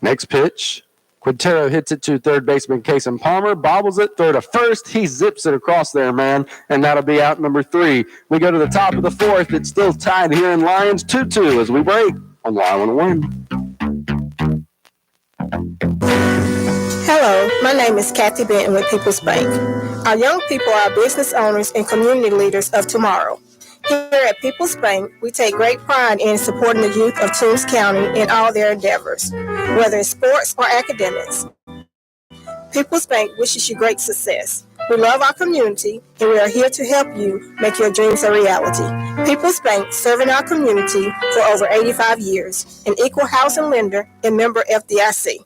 Next pitch, Quintero hits it to third baseman Casey Palmer, bobbles it, throw to first. He zips it across there, man, and that'll be out number 3. We go to the top of the fourth. It's still tied here in Lions 2-2 as we break on Y101. Hello, my name is Kathy Benton with People's Bank. Our young people are business owners and community leaders of tomorrow. Here at People's Bank, we take great pride in supporting the youth of Toombs County in all their endeavors, whether it's sports or academics. People's Bank wishes you great success. We love our community, and we are here to help you make your dreams a reality. People's Bank, serving our community for over 85 years, an equal housing lender and member FDIC.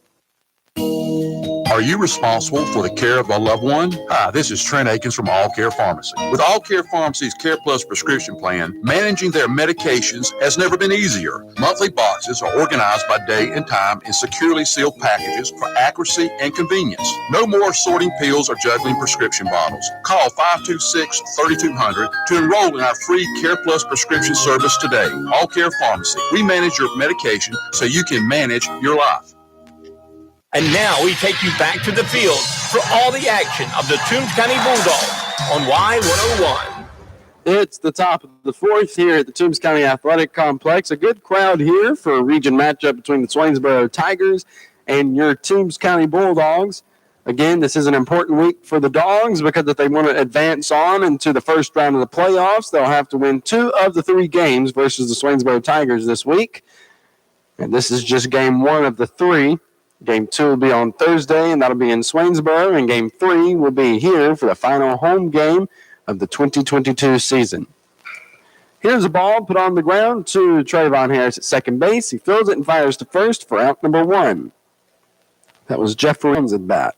Are you responsible for the care of a loved one? Hi, this is Trent Akins from All Care Pharmacy. With All Care Pharmacy's Care Plus prescription plan, managing their medications has never been easier. Monthly boxes are organized by day and time in securely sealed packages for accuracy and convenience. No more sorting pills or juggling prescription bottles. Call 526-3200 to enroll in our free Care Plus prescription service today. All Care Pharmacy. We manage your medication so you can manage your life. And now we take you back to the field for all the action of the Toombs County Bulldogs on Y101. It's the top of the fourth here at the Toombs County Athletic Complex. A good crowd here for a region matchup between the Swainsboro Tigers and your Toombs County Bulldogs. Again, this is an important week for the Dogs because if they want to advance on into the first round of the playoffs, they'll have to win 2 of the 3 games versus the Swainsboro Tigers this week. And this is just game 1 of the 3. Game 2 will be on Thursday, and that'll be in Swainsboro. And Game 3 will be here for the final home game of the 2022 season. Here's a ball put on the ground to Trayvon Harris at second base. He throws it and fires to first for out number 1. That was Jeff Williams at bat.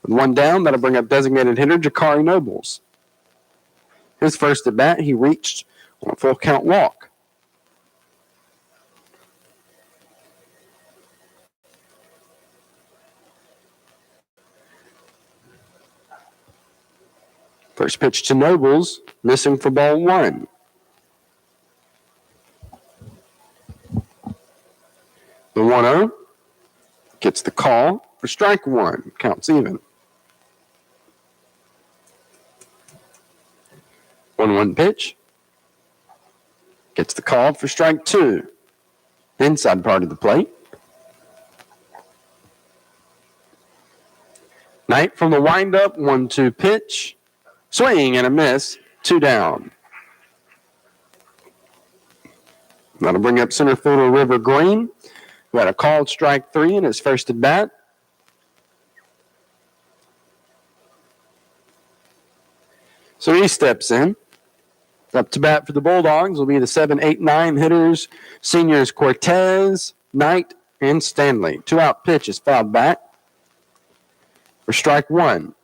With 1 down, that'll bring up designated hitter Jakari Nobles. His first at bat, he reached on a full count walk. First pitch to Nobles, missing for ball 1. The 1-0 gets the call for strike 1. Counts even. 1-1 pitch. Gets the call for strike 2. Inside part of the plate. Knight from the windup, 1-2 pitch. Swing and a miss, 2 down. That'll bring up center fielder River Green, who had a called strike 3 in his first at bat. So he steps in. Up to bat for the Bulldogs will be the 7, 8, 9 hitters, seniors Cortez, Knight, and Stanley. 2-out pitch is fouled back for strike 1.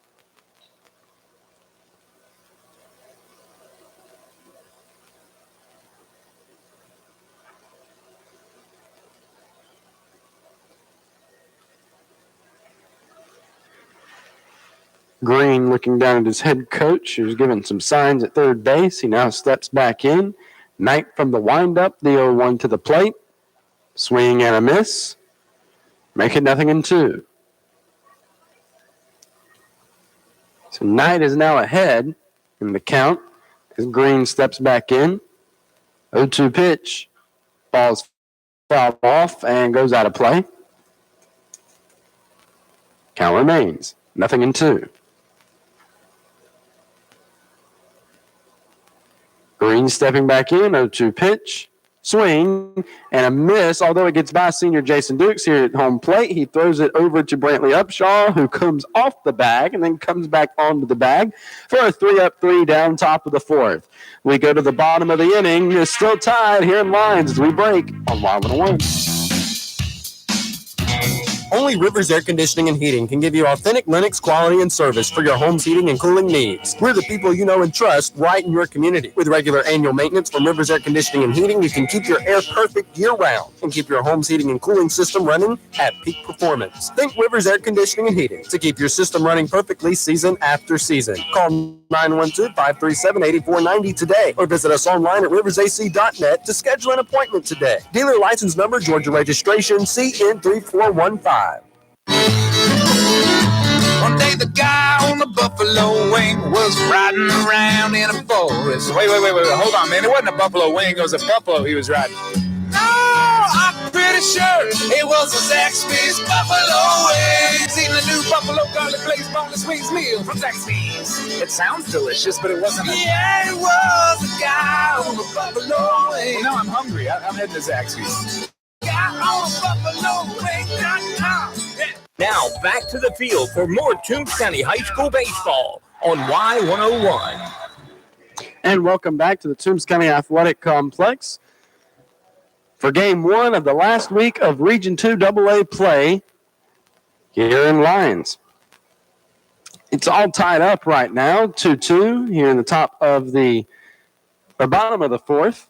Green looking down at his head coach, who's giving some signs at third base. He now steps back in. Knight from the windup, the 0-1 to the plate. Swing and a miss. Make it 0-2. So Knight is now ahead in the count as Green steps back in. 0-2 pitch. Ball's fouled off and goes out of play. Count remains 0-2. Green stepping back in, 0-2 pitch. swing and a miss, although it gets by senior Jason Dukes here at home plate. He throws it over to Brantley Upshaw, who comes off the bag and then comes back onto the bag for a 3-3 down top of the fourth. We go to the bottom of the inning. It's still tied here in Lions as we break on Y101. Only Rivers Air Conditioning and Heating can give you authentic Lennox quality and service for your home's heating and cooling needs. We're the people you know and trust right in your community. With regular annual maintenance from Rivers Air Conditioning and Heating, you can keep your air perfect year-round and keep your home's heating and cooling system running at peak performance. Think Rivers Air Conditioning and Heating to keep your system running perfectly season after season. Call 912-537-8490 today or visit us online at riversac.net to schedule an appointment today. Dealer license number, Georgia registration, CN3415. One day the guy on the buffalo wing was riding around in a forest. Wait. Hold on, man. It wasn't a buffalo wing. It was a buffalo he was riding. No, I'm pretty sure it was a Zaxby's buffalo wings. Eating a new buffalo garlic glazed boneless wings meal from Zaxby's. It sounds delicious, but it wasn't. Yeah, it was a guy on the buffalo wing. Well, now I'm hungry. I'm heading to Zaxby's. Now back to the field for more Toombs County High School baseball on Y101. And welcome back to the Toombs County Athletic Complex for Game 1 of the last week of Region 2 AA play here in Lyons. It's all tied up right now, 2-2 here in the top of the bottom of the fourth.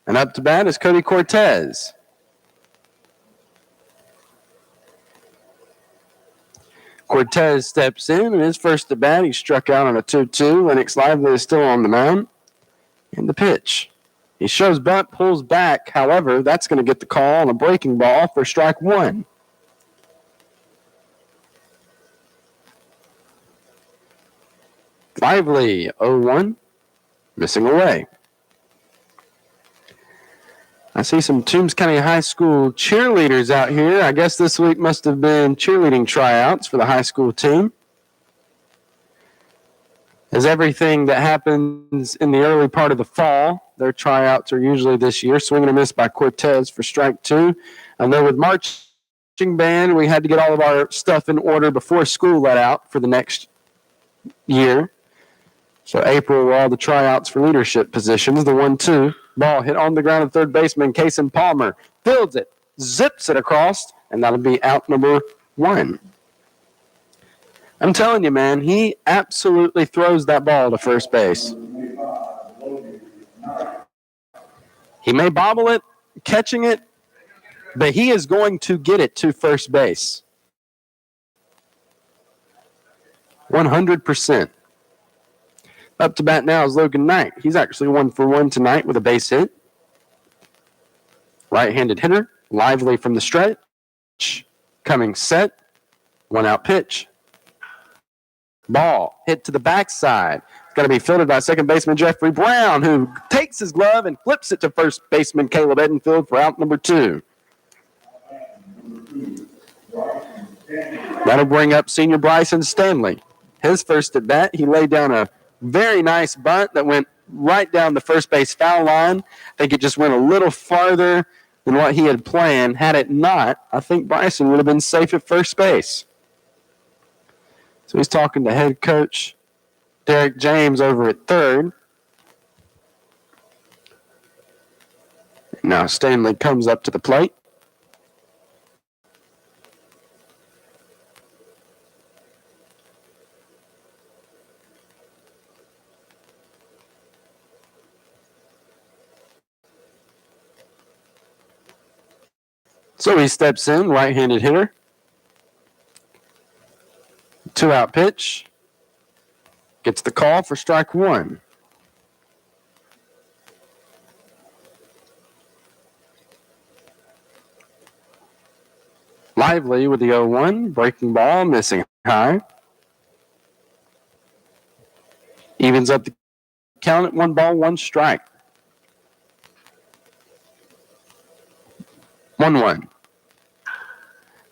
And up to bat is Cody Cortez. Cortez steps in, and his first at bat, he struck out on a 2-2. Lennox Lively is still on the mound. And the pitch. He shows bunt, pulls back. However, that's going to get the call on a breaking ball for strike one. Lively, 0-1, missing away. I see some Toombs County High School cheerleaders out here. I guess this week must have been cheerleading tryouts for the high school team. As everything that happens in the early part of the fall, their tryouts are usually this year. Swing and a miss by Cortez for strike two. I know with marching band, we had to get all of our stuff in order before school let out for the next year. So April were all the tryouts for leadership positions. The 1-2. Ball hit on the ground at third baseman, Kason Palmer. Fields it, zips it across, and that'll be out number one. I'm telling you, man, he absolutely throws that ball to first base. He may bobble it, catching it, but he is going to get it to first base. 100%. Up to bat now is Logan Knight. He's actually 1 for 1 tonight with a base hit. Right-handed hitter, lively from the stretch. Coming set, 1-out pitch. Ball hit to the backside. It's going to be fielded by second baseman Jeffrey Brown, who takes his glove and flips it to first baseman Caleb Edenfield for out number 2. That'll bring up senior Bryson Stanley. His first at bat, he laid down a very nice bunt that went right down the first base foul line. I think it just went a little farther than what he had planned. Had it not, I think Bryson would have been safe at first base. So he's talking to head coach Derek James over at third. Now Stanley comes up to the plate. So he steps in, right-handed hitter. 2-out pitch. Gets the call for strike one. Lively with the 0-1. Breaking ball, missing high. Evens up the count at 1-1 strike. 1-1.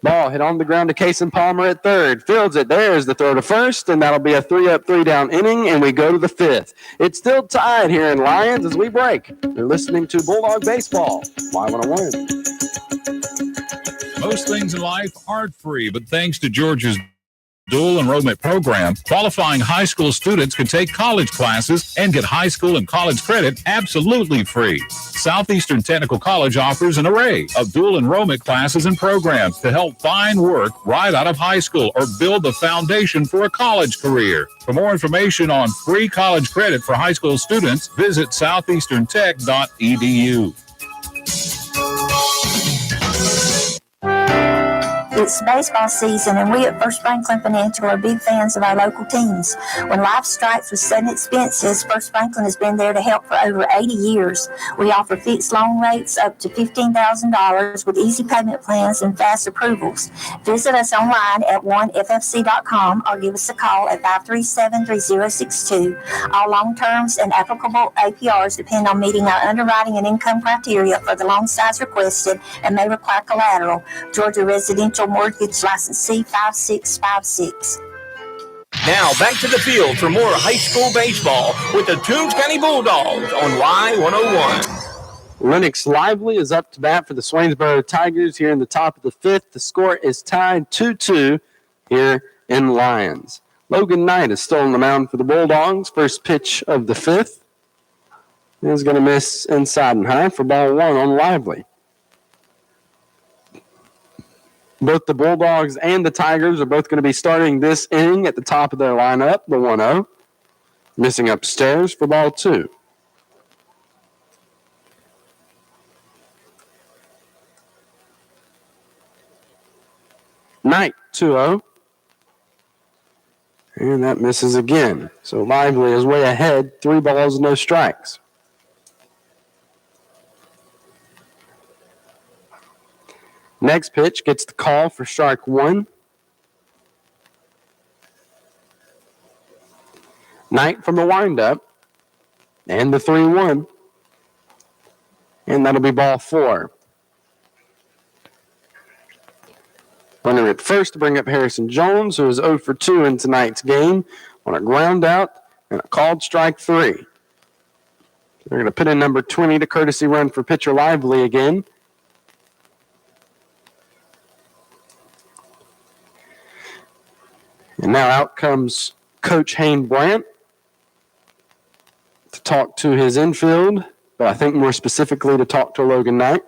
Ball hit on the ground to Kason Palmer at third. Fields it. There's the throw to first, and that'll be a 3-up, 3-down inning, and we go to the fifth. It's still tied here in Lions as we break. You're listening to Bulldog Baseball, Y101. Most things in life aren't free, but thanks to Georgia's dual enrollment program, qualifying high school students can take college classes and get high school and college credit absolutely free. Southeastern Technical College offers an array of dual enrollment classes and programs to help find work right out of high school or build the foundation for a college career. For more information on free college credit for high school students, visit southeasterntech.edu. It's baseball season, and we at First Franklin Financial are big fans of our local teams. When life strikes with sudden expenses, First Franklin has been there to help for over 80 years. We offer fixed loan rates up to $15,000 with easy payment plans and fast approvals. Visit us online at oneffc.com or give us a call at 537-3062. All loan terms and applicable APRs depend on meeting our underwriting and income criteria for the loan size requested and may require collateral. Georgia Residential Mortgage License C5656. Now back to the field for more high school baseball with the Toombs County Bulldogs on Y101. Lennox Lively is up to bat for the Swainsboro Tigers here in the top of the fifth. The score is tied 2-2 here in Lions. Logan Knight is still on the mound for the Bulldogs. First pitch of the fifth is going to miss inside and high for ball one on Lively. Both the Bulldogs and the Tigers are both going to be starting this inning at the top of their lineup, the 1-0. Missing upstairs for ball two. Knight, 2-0. And that misses again. So Lively is way ahead, 3 balls, no strikes. Next pitch gets the call for strike one. Knight from the windup. And the 3-1. And that'll be ball four. Runner at first to bring up Harrison Jones, who is 0 for 2 in tonight's game on a ground out and a called strike three. They're going to put in number 20 to courtesy run for pitcher Lively again. And now out comes Coach Hayne Brandt to talk to his infield, but I think more specifically to talk to Logan Knight.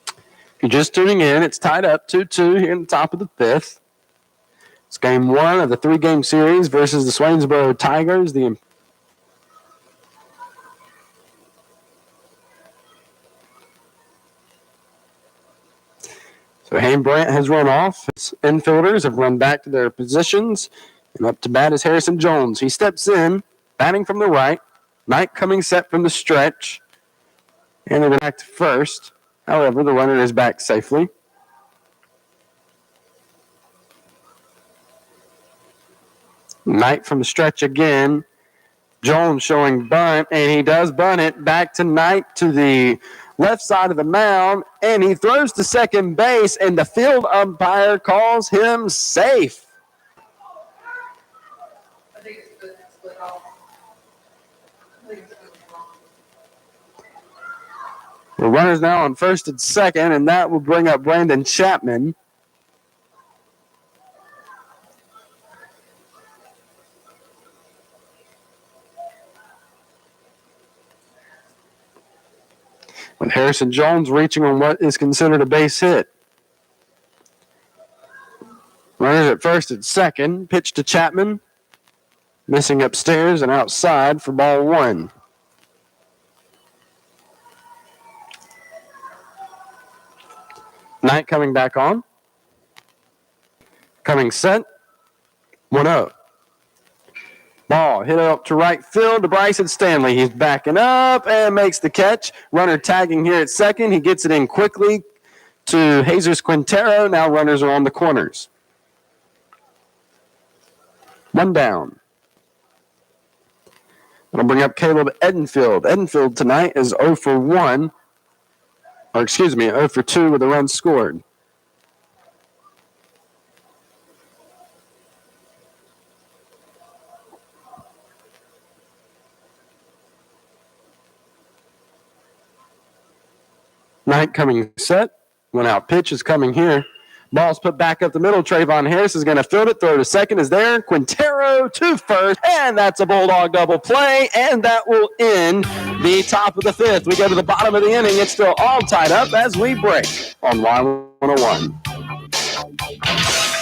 If you're just tuning in, it's tied up 2-2 here in the top of the fifth. It's game one of the 3-game series versus the Swainsboro Tigers. So Hayne Brandt has run off. His infielders have run back to their positions. And up to bat is Harrison Jones. He steps in, batting from the right. Knight coming set from the stretch. And they're back to first. However, the runner is back safely. Knight from the stretch again. Jones showing bunt, and he does bunt it back to Knight to the left side of the mound, and he throws to second base, and the field umpire calls him safe. The runner's now on first and second, and that will bring up Brandon Chapman. With Harrison Jones reaching on what is considered a base hit. Runners at first and second. Pitch to Chapman. Missing upstairs and outside for ball one. Knight coming back on. Coming set. 1-0. Ball hit up to right field to Bryson Stanley. He's backing up and makes the catch. Runner tagging here at second. He gets it in quickly to Jesus Quintero. Now runners are on the corners. One down. I'll bring up Caleb Edenfield. Edenfield tonight is 0 for 1, 0 for 2 with a run scored. Knight coming set. One out pitch is coming here. Ball's put back up the middle. Trayvon Harris is going to field it. Throw to second is there. Quintero to first. And that's a Bulldog double play. And that will end the top of the fifth. We go to the bottom of the inning. It's still all tied up as we break on Y101.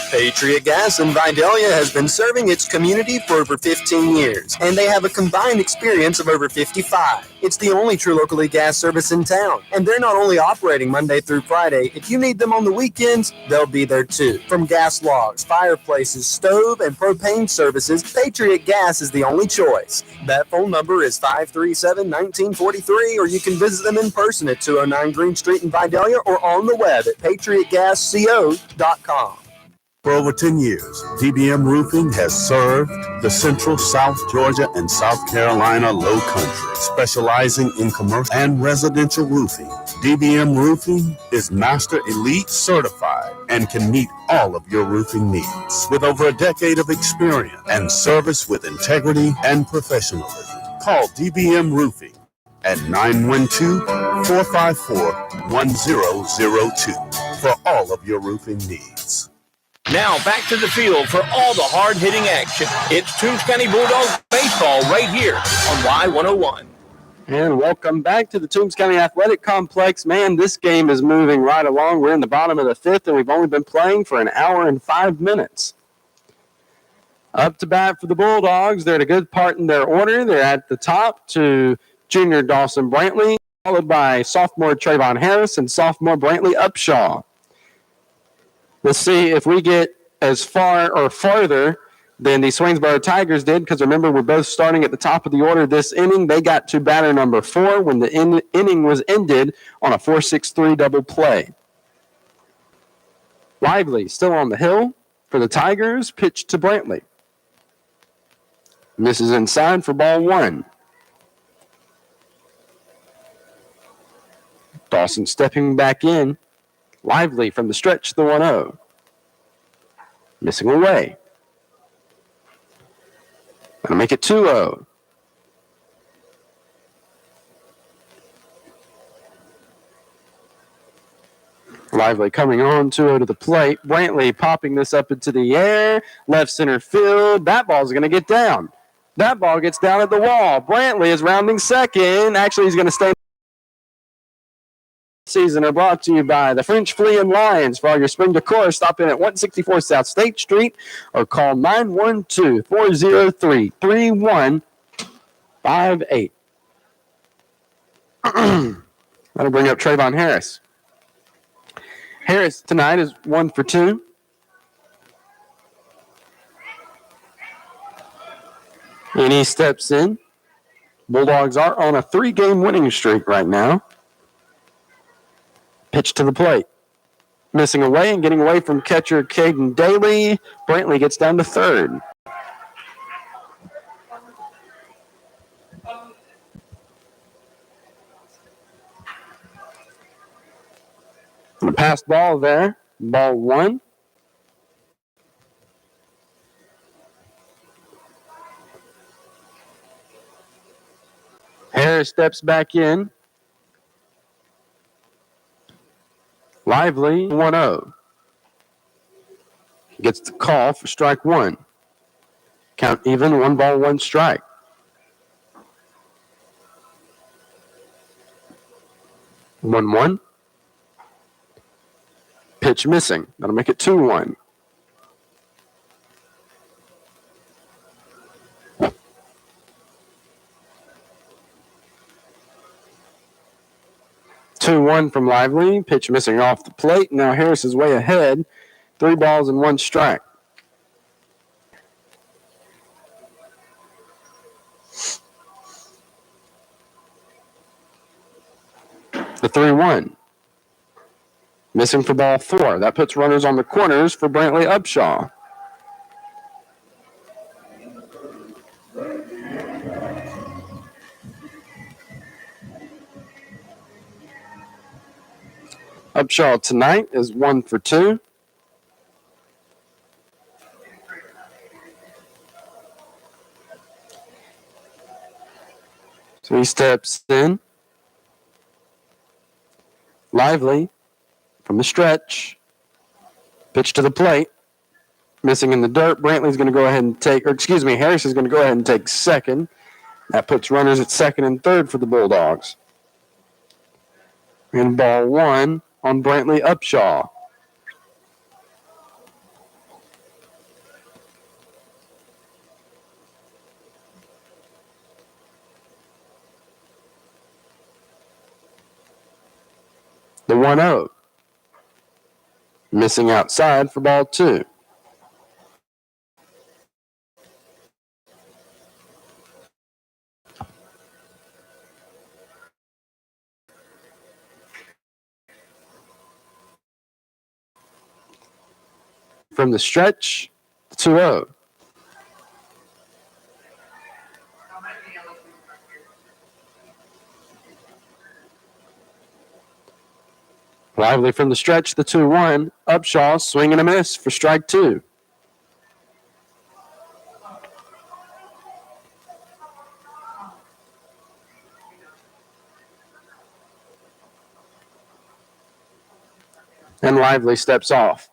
Patriot Gas in Vidalia has been serving its community for over 15 years, and they have a combined experience of over 55. It's the only true locally gas service in town, and they're not only operating Monday through Friday. If you need them on the weekends, they'll be there too. From gas logs, fireplaces, stove, and propane services, Patriot Gas is the only choice. That phone number is 537-1943, or you can visit them in person at 209 Green Street in Vidalia or on the web at patriotgasco.com. For over 10 years, DBM Roofing has served the Central, South Georgia, and South Carolina Low Country, specializing in commercial and residential roofing. DBM Roofing is Master Elite certified and can meet all of your roofing needs. With over a decade of experience and service with integrity and professionalism, call DBM Roofing at 912-454-1002 for all of your roofing needs. Now back to the field for all the hard-hitting action. It's Toombs County Bulldogs baseball right here on Y101. And welcome back to the Toombs County Athletic Complex. Man, this game is moving right along. We're in the bottom of the fifth, and we've only been playing for an hour and 5 minutes. Up to bat for the Bulldogs. They're at a good part in their order. They're at the top to junior Dawson Brantley, followed by sophomore Trayvon Harris and sophomore Brantley Upshaw. Let's see if we get as far or farther than the Swainsboro Tigers did, because remember, we're both starting at the top of the order this inning. They got to batter number 4 when the inning was ended on a 4-6-3 double play. Lively still on the hill for the Tigers. Pitch to Brantley. Misses inside for ball 1. Dawson stepping back in. Lively from the stretch, the 1-0. Missing away. Gonna make it 2-0. Lively coming on, 2-0 to the plate. Brantley popping this up into the air. Left center field. That ball's gonna get down. That ball gets down at the wall. Brantley is rounding second. Actually, he's gonna stay. Season are brought to you by the French Flea and Lions. For all your spring decor, stop in at 164 South State Street or call 912-403-3158. That'll bring up Trayvon Harris. Harris tonight is 1 for 2. And he steps in. Bulldogs are on a 3-game winning streak right now. Pitch to the plate. Missing away and getting away from catcher Caden Daly. Brantley gets down to third. And a pass ball there. Ball 1. Harris steps back in. Lively, 1-0. Gets the call for strike 1. Count even, 1 ball, 1 strike. One. Pitch missing. That'll make it 2-1. From Lively. Pitch missing off the plate. Now Harris is way ahead. 3 balls and 1 strike. The 3-1. Missing for ball 4. That puts runners on the corners for Brantley Upshaw. Upshaw tonight is 1 for 2. So he steps in. Lively from the stretch. Pitch to the plate. Missing in the dirt. Brantley's going to go ahead and Harris is going to go ahead and take second. That puts runners at second and third for the Bulldogs. And ball 1 on Brantley Upshaw. The 1-0. Missing outside for ball 2. From the stretch, 2-0. Lively from the stretch, the 2-1. Upshaw, swing and a miss for strike 2. And Lively steps off.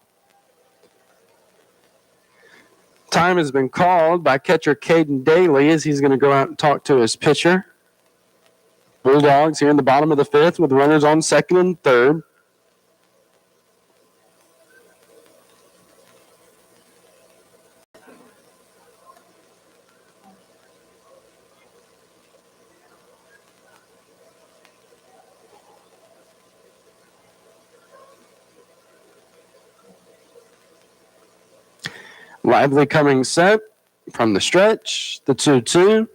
Time has been called by catcher Caden Daly as he's going to go out and talk to his pitcher. Bulldogs here in the bottom of the 5th with runners on second and third. Lively coming set from the stretch, the 2-2.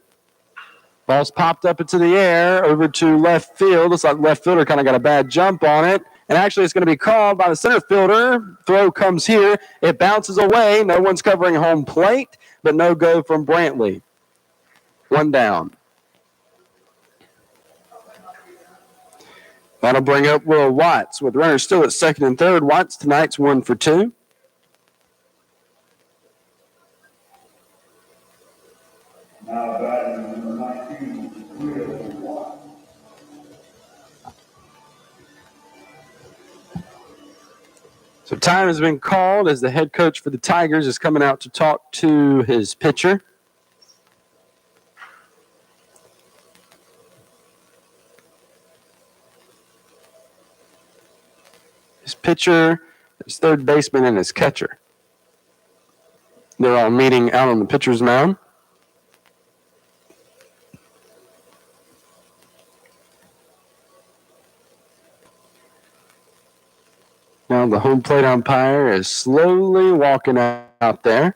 Ball's popped up into the air over to left field. Looks like left fielder kind of got a bad jump on it. And actually it's going to be called by the center fielder. Throw comes here. It bounces away. No one's covering home plate, but no go from Brantley. 1 down. That'll bring up Will Watts with runners still at second and third. Watts tonight's 1 for 2. So time has been called as the head coach for the Tigers is coming out to talk to his pitcher. His pitcher, his third baseman, and his catcher. They're all meeting out on the pitcher's mound. Now the home plate umpire is slowly walking out there.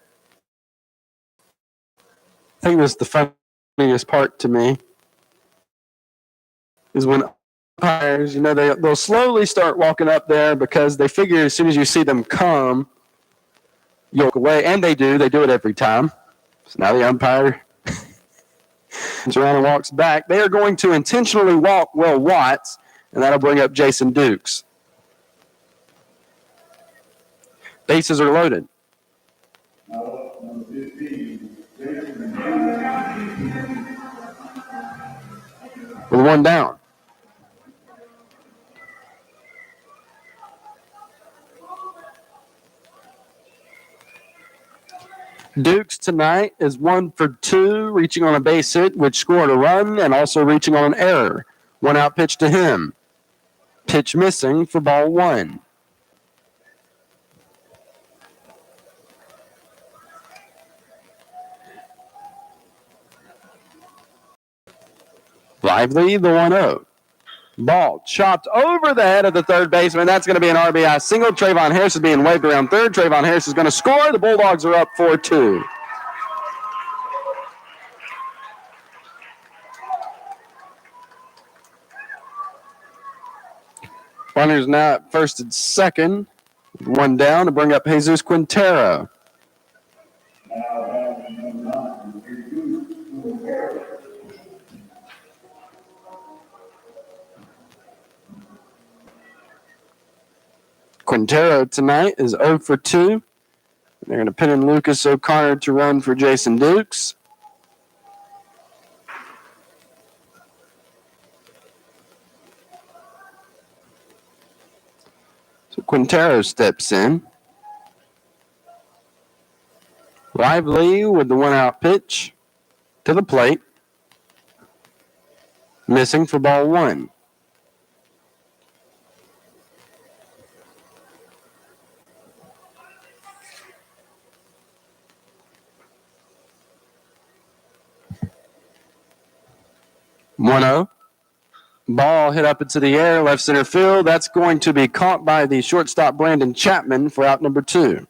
I think this is the funniest part to me is when umpires, they'll slowly start walking up there because they figure as soon as you see them come, you'll walk away. And they do it every time. So now the umpire turns around and walks back. They are going to intentionally walk Will Watts, and that'll bring up Jason Dukes. Bases are loaded. With 1 down. Dukes tonight is 1 for 2, reaching on a base hit, which scored a run, and also reaching on an error. 1 out pitch to him. Pitch missing for ball 1. Lively, the 1-0. Ball chopped over the head of the third baseman. That's going to be an RBI single. Trayvon Harris is being waved around third. Trayvon Harris is going to score. The Bulldogs are up 4-2. Runners now at first and second. 1 down to bring up Jesus Quintero. Quintero tonight is 0 for 2. They're going to pin in Lucas O'Connor to run for Jason Dukes. So Quintero steps in. Lively with the one-out pitch to the plate. Missing for ball one. One-oh. Ball hit up into the air, left center field. That's going to be caught by the shortstop Brandon Chapman for out number 2.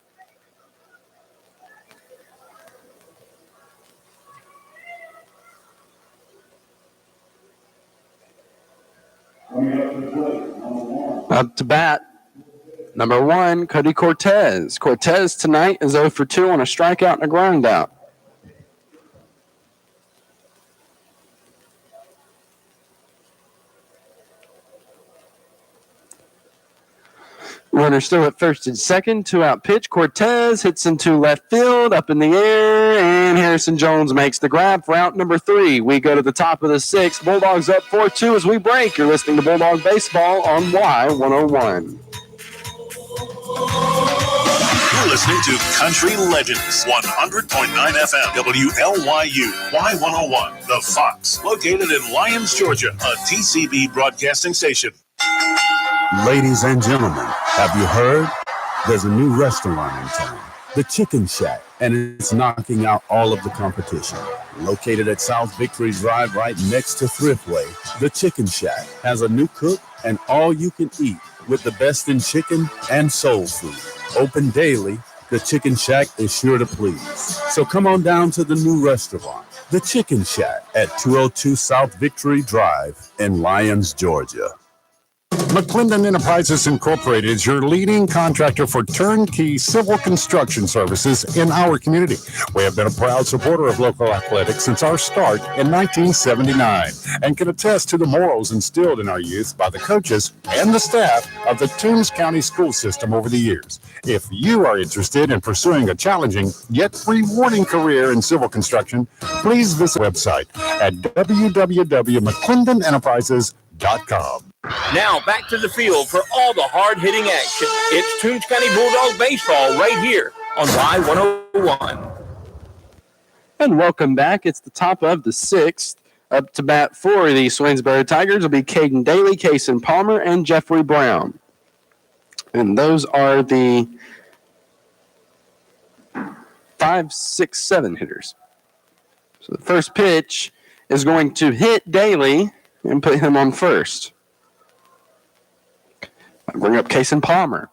Up to bat, number 1, Cody Cortez. Cortez tonight is 0 for 2 on a strikeout and a groundout. Runner still at first and second. 2-out pitch. Cortez hits into left field, up in the air, and Harrison Jones makes the grab for out number 3. We go to the top of the 6th. Bulldogs up 4-2 as we break. You're listening to Bulldog Baseball on Y101. You're listening to Country Legends, 100.9 FM, WLYU, Y101, The Fox, located in Lyons, Georgia, a TCB broadcasting station. Ladies and gentlemen, have you heard? There's a new restaurant in town, The Chicken Shack, and it's knocking out all of the competition. Located at South Victory Drive right next to Thriftway, The Chicken Shack has a new cook and all you can eat with the best in chicken and soul food. Open daily, The Chicken Shack is sure to please. So come on down to the new restaurant, The Chicken Shack at 202 South Victory Drive in Lyons, Georgia. McClendon Enterprises Incorporated is your leading contractor for turnkey civil construction services in our community. We have been a proud supporter of local athletics since our start in 1979 and can attest to the morals instilled in our youth by the coaches and the staff of the Toombs County school system over the years. If you are interested in pursuing a challenging yet rewarding career in civil construction, please visit the website at www.mcclendenenterprises.com. Now back to the field for all the hard-hitting action. It's Toombs County Bulldog baseball right here on Y101. And welcome back. It's the top of the 6th. Up to bat for the Swainsboro Tigers will be Caden Daly, Kason Palmer, and Jeffrey Brown. And those are the 5, 6, 7 hitters. So the first pitch is going to hit Daly and put him on first. Bring up Kason Palmer.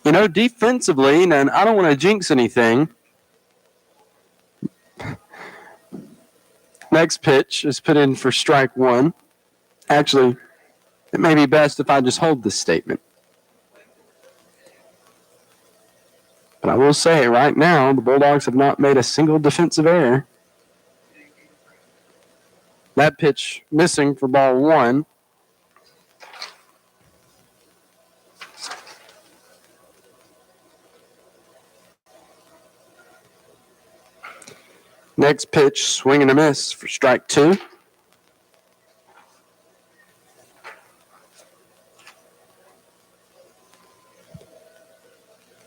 You know, defensively, and I don't want to jinx anything. Next pitch is put in for strike 1. Actually, it may be best if I just hold this statement. But I will say right now, the Bulldogs have not made a single defensive error. That pitch missing for ball 1. Next pitch, swing and a miss for strike 2.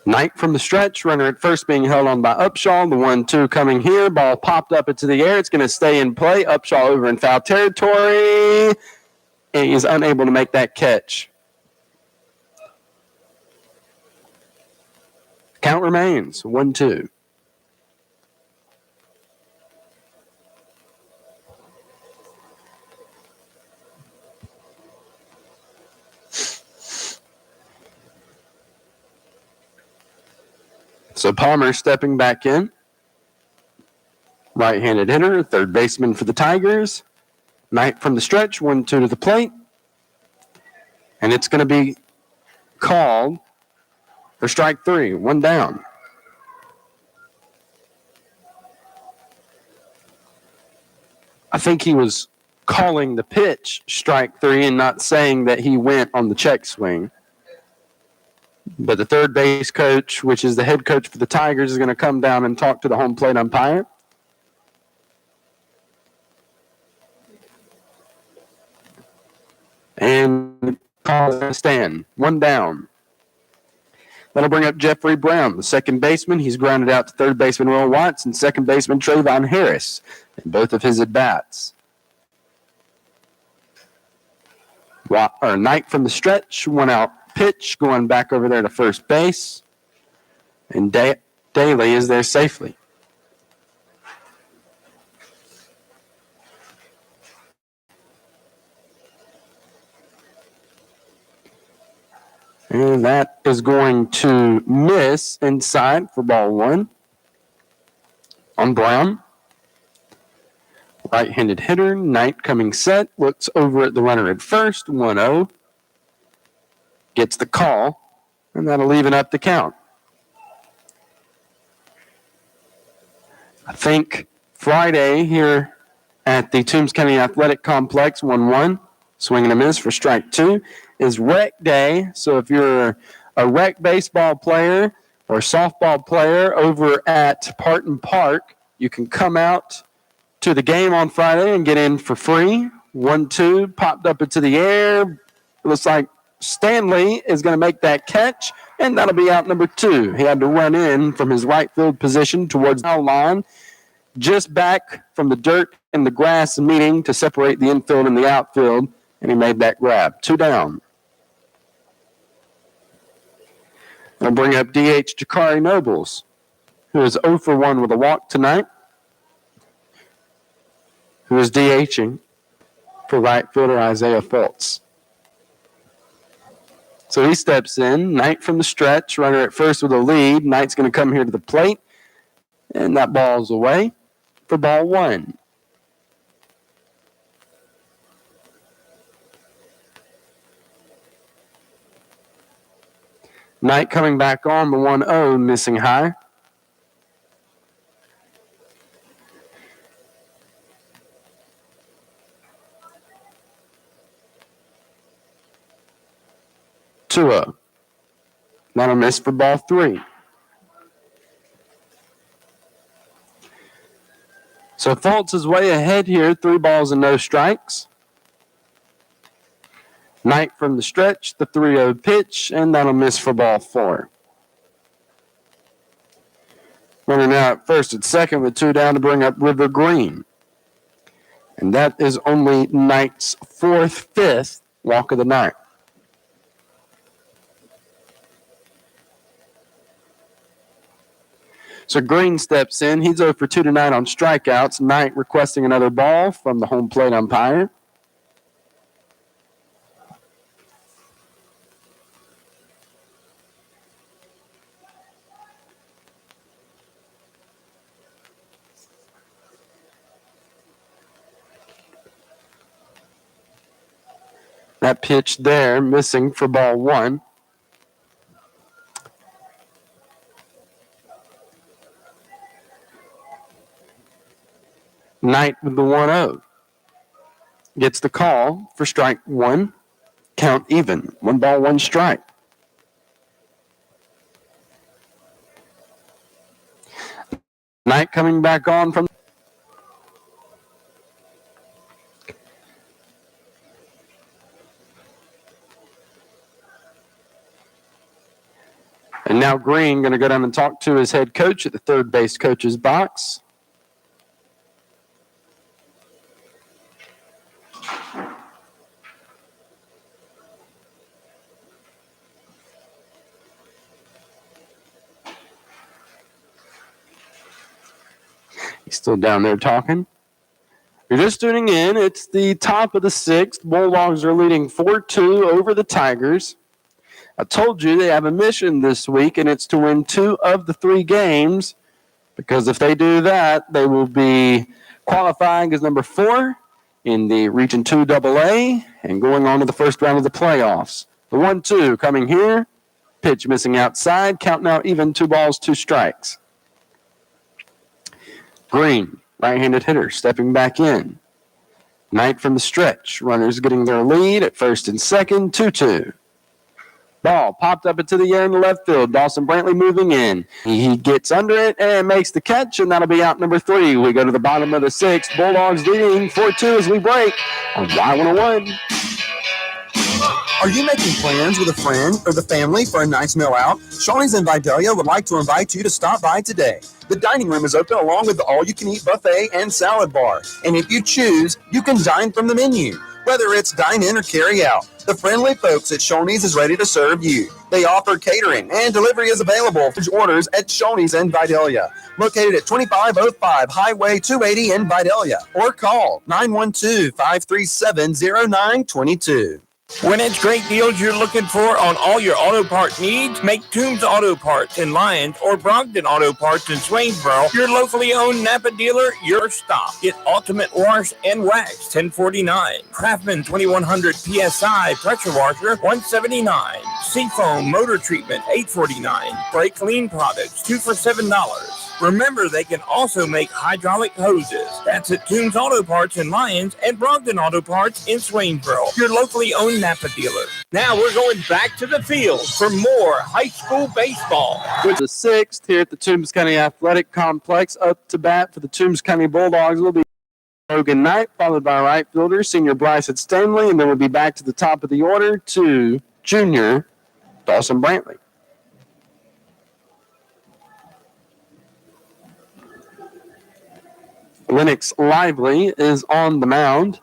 Knight from the stretch, runner at first being held on by Upshaw. The 1-2 coming here. Ball popped up into the air. It's going to stay in play. Upshaw over in foul territory. And he's unable to make that catch. Count remains 1-2. So Palmer stepping back in. Right-handed hitter, third baseman for the Tigers. Knight from the stretch, 1-2 to the plate. And it's going to be called for strike 3, 1 down. I think he was calling the pitch strike 3 and not saying that he went on the check swing. But the third base coach, which is the head coach for the Tigers, is going to come down and talk to the home plate umpire. And call a stand. 1 down. That'll bring up Jeffrey Brown, the second baseman. He's grounded out to third baseman Will Watts and second baseman Trayvon Harris in both of his at-bats. Knight from the stretch, 1 out pitch, going back over there to first base. And Daly is there safely. And that is going to miss inside for ball 1 on Brown. Right-handed hitter, Knight coming set, looks over at the runner at first, 1-0. Gets the call, and that'll even up the count. I think Friday here at the Toombs County Athletic Complex, 1-1, swing and a miss for strike 2, is rec day. So if you're a rec baseball player or softball player over at Parton Park, you can come out to the game on Friday and get in for free. 1-2, popped up into the air. It looks like Stanley is going to make that catch, and that'll be out number 2. He had to run in from his right field position towards the foul line, just back from the dirt and the grass meeting to separate the infield and the outfield, and he made that grab. 2 down. I'll bring up DH Jakari Nobles, who is 0 for 1 with a walk tonight, who is DHing for right fielder Isaiah Fultz. So he steps in. Knight from the stretch, runner at first with a lead. Knight's going to come here to the plate, and that ball's away for ball 1. Knight coming back on the 1-0, missing high. Tua. Not a miss for ball 3. So Fultz is way ahead here, 3 balls and no strikes. Knight from the stretch, the 3-0 pitch, and that'll miss for ball 4. Runner now at first and second with 2 down to bring up River Green. And that is only Knight's 5th walk of the night. So Green steps in. He's 0 for 2 tonight on strikeouts. Knight requesting another ball from the home plate umpire. That pitch there, missing for ball 1. Knight with the 1-0. Gets the call for strike 1. Count even. 1 ball, 1 strike. Knight coming back on from. And now Green going to go down and talk to his head coach at the third base coach's box. He's still down there talking. You're just tuning in. It's the top of the 6th. Bulldogs are leading 4-2 over the Tigers. I told you they have a mission this week, and it's to win 2 of the 3 games, because if they do that, they will be qualifying as number 4 in the Region 2 AA and going on to the first round of the playoffs. The 1-2 coming here. Pitch missing outside. Count now even, 2 balls, 2 strikes. Green, right-handed hitter, stepping back in. Knight from the stretch. Runners getting their lead at first and second, 2-2. Ball popped up into the air in the left field. Dawson Brantley moving in. He gets under it and makes the catch, and that'll be out number 3. We go to the bottom of the 6th. Bulldogs leading 4-2 as we break on Y101. Are you making plans with a friend or the family for a nice meal out? Shawnee's in Vidalia would like to invite you to stop by today. The dining room is open along with the all-you-can-eat buffet and salad bar. And if you choose, you can dine from the menu. Whether it's dine in or carry out, the friendly folks at Shawnee's is ready to serve you. They offer catering and delivery is available for orders at Shawnee's in Vidalia, located at 2505 Highway 280 in Vidalia, or call 912-537-0922. When it's great deals you're looking for on all your auto part needs, make Toombs Auto Parts in Lyons or Brogdon Auto Parts in Swainsboro your locally owned Napa dealer your stop. Get Ultimate Wash and Wax $10.49, Craftsman 2100 PSI pressure washer $179, Seafoam motor treatment $8.49, Brake Clean products 2 for $7. Remember, they can also make hydraulic hoses. That's at Toombs Auto Parts in Lyons and Brogdon Auto Parts in Swainsboro, your locally owned Napa dealer. Now we're going back to the field for more high school baseball. With the 6th here at the Toombs County Athletic Complex, up to bat for the Toombs County Bulldogs will be Logan Knight, followed by right fielder senior Bryson Stanley, and then we'll be back to the top of the order to junior Dawson Brantley. Lennox Lively is on the mound.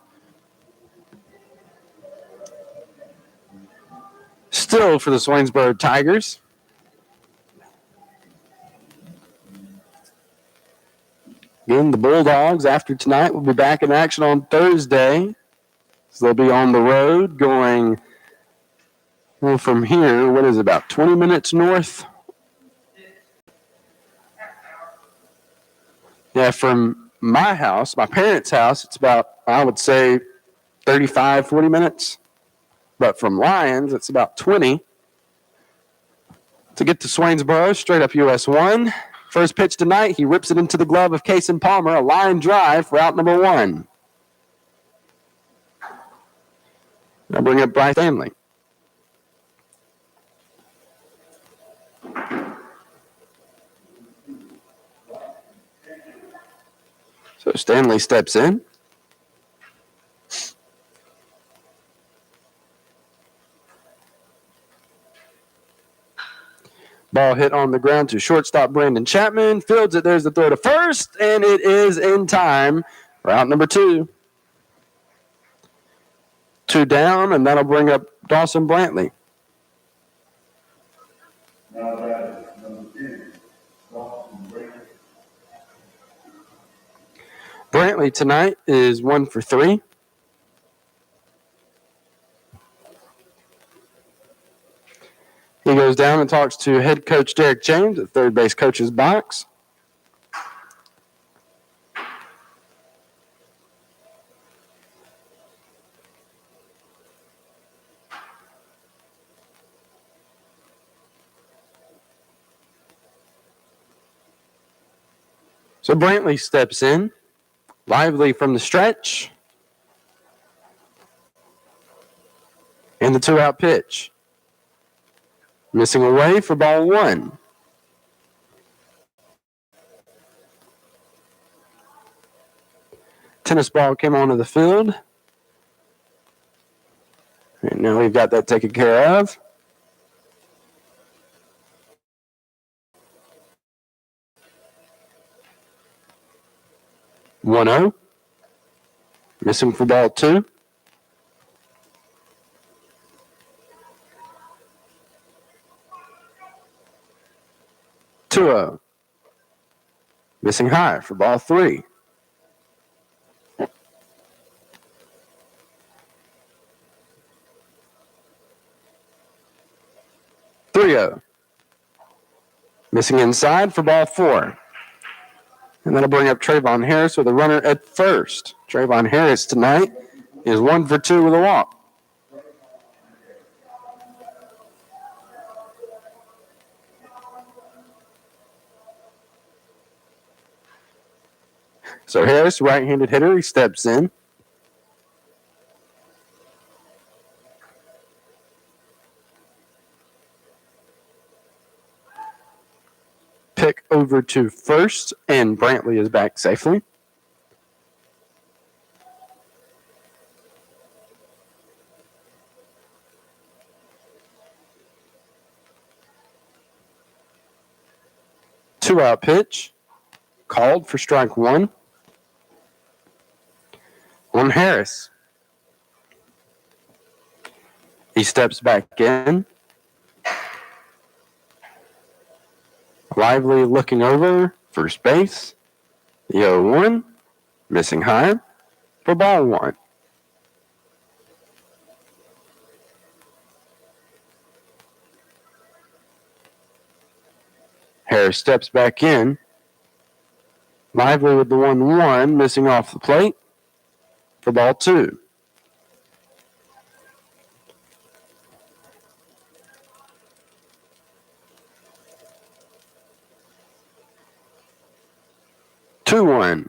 Still for the Swainsboro Tigers. Again, the Bulldogs, after tonight, will be back in action on Thursday. So they'll be on the road going, well, from here, what is it, about 20 minutes north? Yeah, from my house, my parents' house, it's about, I would say, 35, 40 minutes. But from Lyons, it's about 20. To get to Swainsboro, straight up US 1. First pitch tonight, he rips it into the glove of Kason Palmer, a line drive for out number 1. I'll bring up Bryce Stanley. So Stanley steps in. Ball hit on the ground to shortstop Brandon Chapman. Fields it. There's the throw to first, and it is in time for out number 2. 2 down, and that'll bring up Dawson Brantley. Brantley tonight is 1 for 3. He goes down and talks to head coach Derek James at third base coach's box. So Brantley steps in. Lively from the stretch. And the 2-out pitch. Missing away for ball 1. Tennis ball came onto the field. And now we've got that taken care of. One-0. Missing for ball 2. Missing high for ball 3. Missing inside for ball 4. And that'll bring up Trayvon Harris with a runner at first. Trayvon Harris tonight is 1 for 2 with a walk. So Harris, right-handed hitter, he steps in. over to first, and Brantley is back safely. Two-out pitch, called for strike one. On Harris. He steps back in. Lively looking over, first base. The 0-1, missing high for ball one. Harris steps back in. Lively with the 1-1, missing off the plate for ball two. Two one.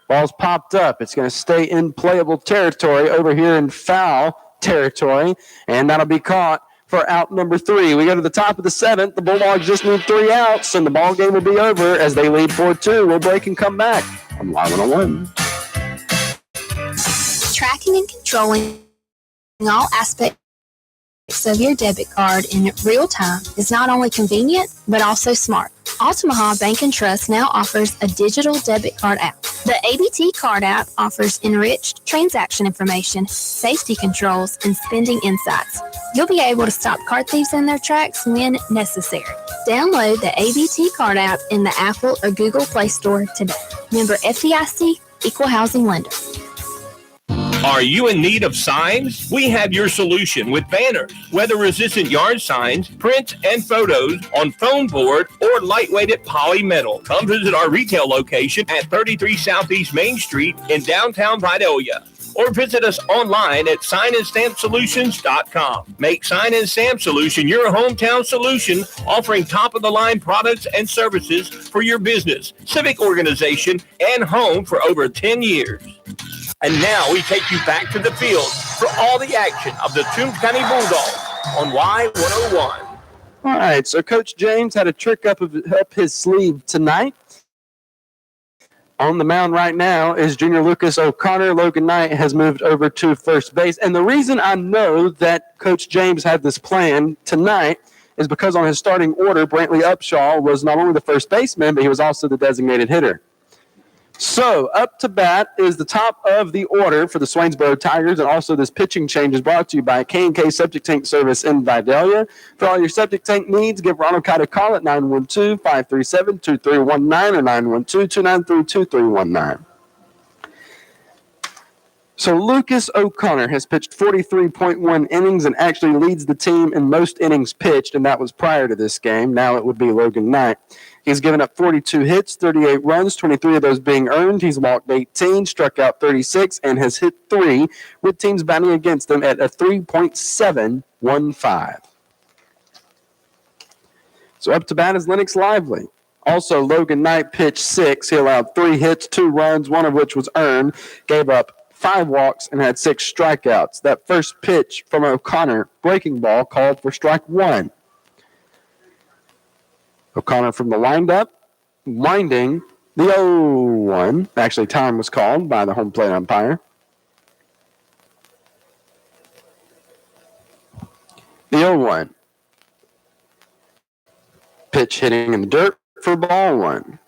Ball's popped up. It's going to stay in playable territory over here in foul territory, and that'll be caught for out number three. We go to the top of the seventh. The Bulldogs just need 3 outs, and the ball game will be over as they lead 4-2. We'll break and come back on Y101. Tracking and controlling all aspects of your debit card in real time is not only convenient, but also smart. Altamont Bank and Trust now offers a digital debit card app. The ABT card app offers enriched transaction information, safety controls, and spending insights. You'll be able to stop card thieves in their tracks when necessary. Download the ABT card app in the Apple or Google Play Store today. Member FDIC, Equal Housing Lender. Are you in need of signs? We have your solution with banners, weather-resistant yard signs, prints, and photos on foam board or lightweighted poly metal. Come visit our retail location at 33 Southeast Main Street in downtown Vidalia, or visit us online at signandstampsolutions.com. Make Sign and Stamp Solution your hometown solution, offering top-of-the-line products and services for your business, civic organization, and home for over 10 years. And now we take you back to the field for all the action of the Toombs County Bulldogs on Y101. All right, so Coach James had a trick up his sleeve tonight. On the mound right now is junior Lucas O'Connor. Logan Knight has moved over to first base. And the reason I know that Coach James had this plan tonight is because on his starting order, Brantley Upshaw was not only the first baseman, but he was also the designated hitter. So, up to bat is the top of the order for the Swainsboro Tigers, and also this pitching change is brought to you by K&K Septic Tank Service in Vidalia. For all your septic tank needs, give Ronald Kite a call at 912-537-2319 or 912-293-2319. So, Lucas O'Connor has pitched 43.1 innings and actually leads the team in most innings pitched, and that was prior to this game. Now it would be Logan Knight. He's given up 42 hits, 38 runs, 23 of those being earned. He's walked 18, struck out 36, and has hit 3, with teams batting against him at a 3.715. So up to bat is Lennox Lively. Also, Logan Knight pitched 6. He allowed 3 hits, 2 runs, 1 of which was earned, gave up 5 walks, and had 6 strikeouts. That first pitch from O'Connor, breaking ball, called for strike 1. O'Connor from the windup, winding the 0-1. Actually, time was called by the home plate umpire. The 0-1. Pitch hitting in the dirt for ball 1.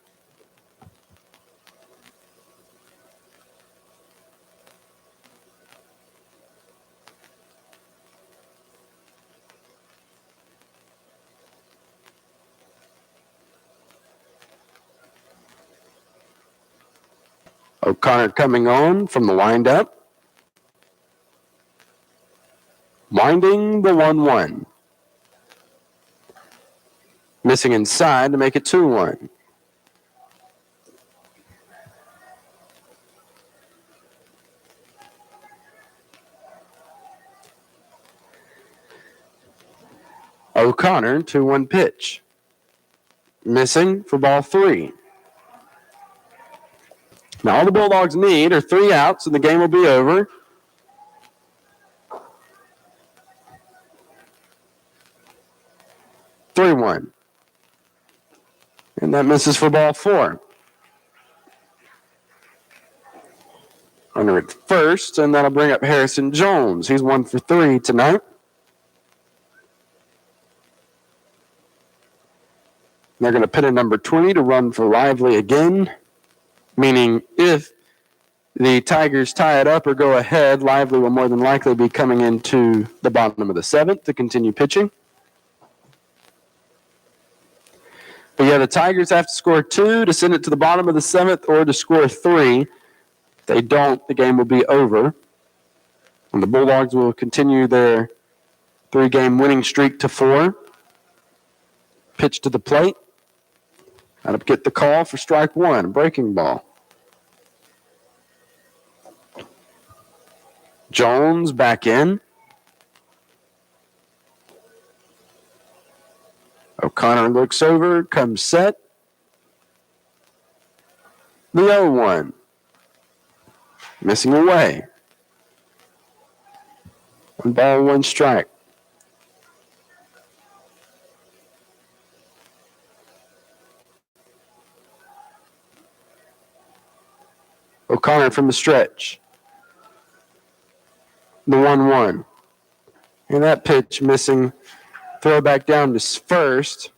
O'Connor coming on from the windup. Winding the 1-1. Missing inside to make it 2-1. O'Connor, 2-1 pitch. Missing for ball 3. Now all the Bulldogs need are 3 outs and the game will be over. Three-one. And that misses for ball 4. Runner at first, and that'll bring up Harrison Jones. He's 1 for 3 tonight. They're going to pin in number 20 to run for Lively again, meaning if the Tigers tie it up or go ahead, Lively will more than likely be coming into the bottom of the 7th to continue pitching. But yeah, the Tigers have to score 2 to send it to the bottom of the 7th or to score 3. If they don't, the game will be over. And the Bulldogs will continue their 3-game winning streak to 4. Pitch to the plate. That'll get the call for strike 1, breaking ball. Jones back in. O'Connor looks over, comes set. The 0-1. Missing away. 1 ball, 1 strike. O'Connor from the stretch. The 1-1. And that pitch missing. Throw back down to first.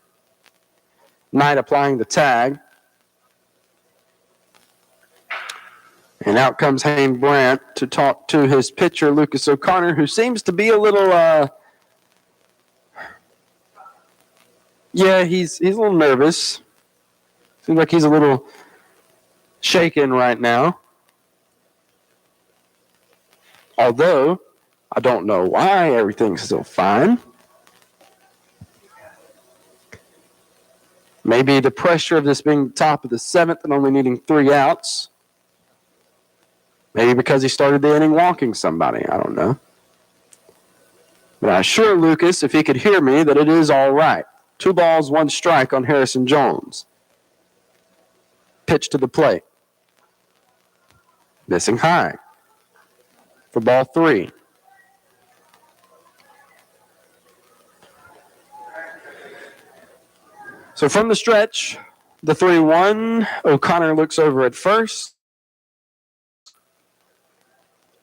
Knight applying the tag. And out comes Hayne Brandt to talk to his pitcher, Lucas O'Connor, who seems to be a little, he's a little nervous. Seems like he's a little shaken right now. Although, I don't know why everything's still fine. Maybe the pressure of this being top of the 7th and only needing 3 outs. Maybe because he started the inning walking somebody. I don't know. But I assure Lucas, if he could hear me, that it is all right. 2 balls, 1 strike on Harrison Jones. Pitch to the plate. Missing high. For ball 3. So from the stretch, the 3-1, O'Connor looks over at first.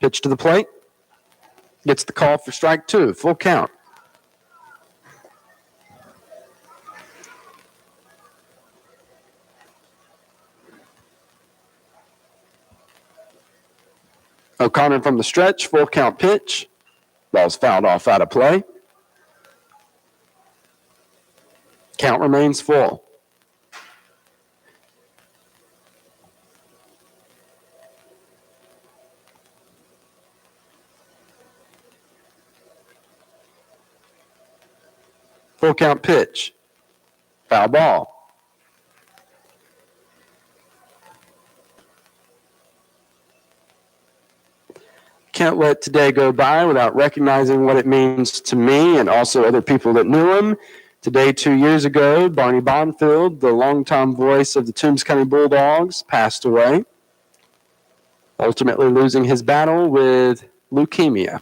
Pitch to the plate. Gets the call for strike 2, full count. O'Connor from the stretch, full count pitch. Ball's fouled off out of play. Count remains full. Full count pitch. Foul ball. Can't let today go by without recognizing what it means to me and also other people that knew him. Today, 2 years ago, Barney Bonfield, the longtime voice of the Toombs County Bulldogs, passed away, ultimately losing his battle with leukemia.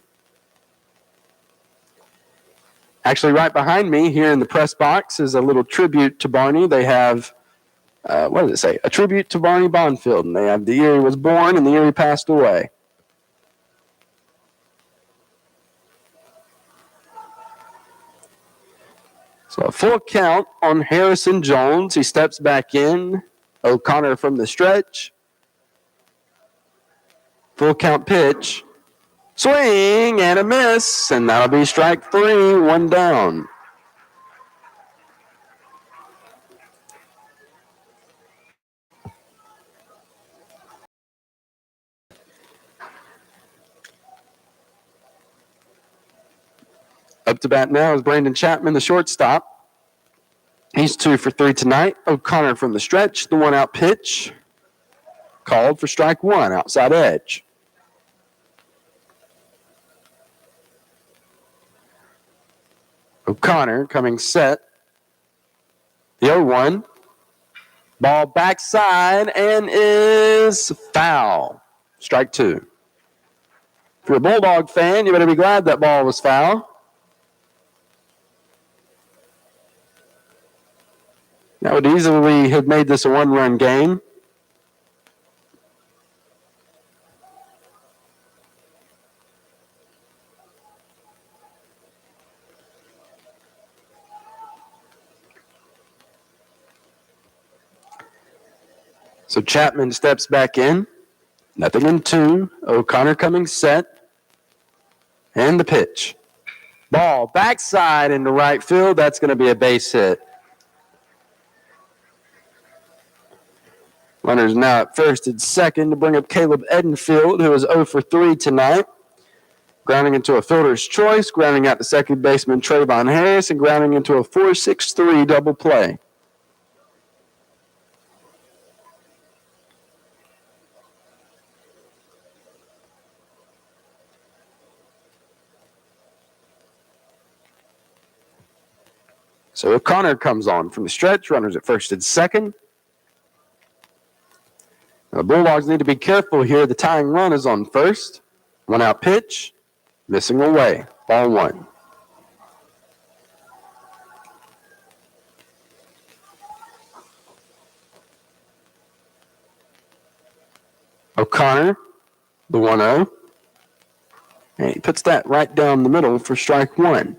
Actually, right behind me here in the press box is a little tribute to Barney. They have, what does it say? A tribute to Barney Bonfield. And they have the year he was born and the year he passed away. So a full count on Harrison Jones. He steps back in. O'Connor from the stretch. Full count pitch. Swing and a miss. And that'll be strike 3, 1 down. Up to bat now is Brandon Chapman, the shortstop. He's 2 for 3 tonight. O'Connor from the stretch, the 1-out pitch. Called for strike 1, outside edge. O'Connor coming set. The 0-1. Ball backside and is foul. Strike 2. If you're a Bulldog fan, you better be glad that ball was foul. That would easily have made this a one-run game. So Chapman steps back in. Nothing in two. O'Connor coming set. And the pitch. Ball backside into right field. That's going to be a base hit. Runners now at first and second to bring up Caleb Edenfield, who is 0 for 3 tonight. Grounding into a fielder's choice, grounding out the second baseman Trayvon Harris, and grounding into a 4-6-3 double play. So O'Connor comes on from the stretch, runners at first and second. The Bulldogs need to be careful here. The tying run is on first. One out pitch, missing away. Ball one. O'Connor, the 1-0. And he puts that right down the middle for strike one.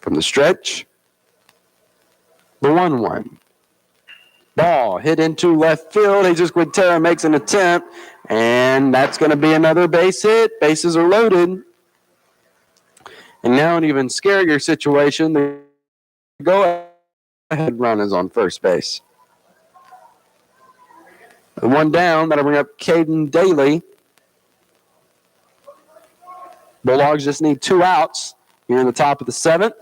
From the stretch, the 1-1. Ball hit into left field. Jesus Quintero makes an attempt, and that's going to be another base hit. Bases are loaded. And now an even scarier situation. The go-ahead run is on first base. The one down, that'll bring up Caden Daly. Bulldogs just need 2 outs here in the top of the 7th.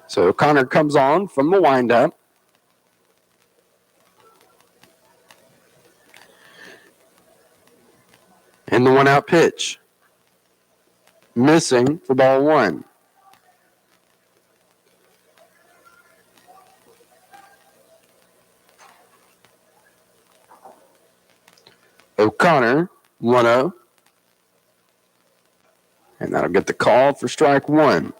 So O'Connor comes on from the windup. And the 1-out pitch. Missing for ball one. O'Connor, 1-0. And that'll get the call for strike one.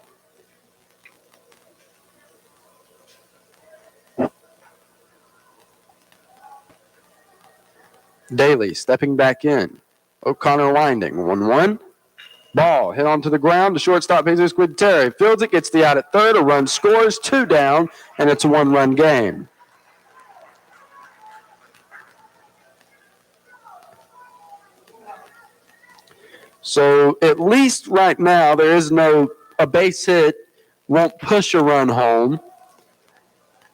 Daly stepping back in. O'Connor winding. 1-1. Ball hit onto the ground. The shortstop, Jesus Quintero, fields it, gets the out at third. A run scores, 2 down, and it's a 1-run game. So at least right now, there is a base hit won't push a run home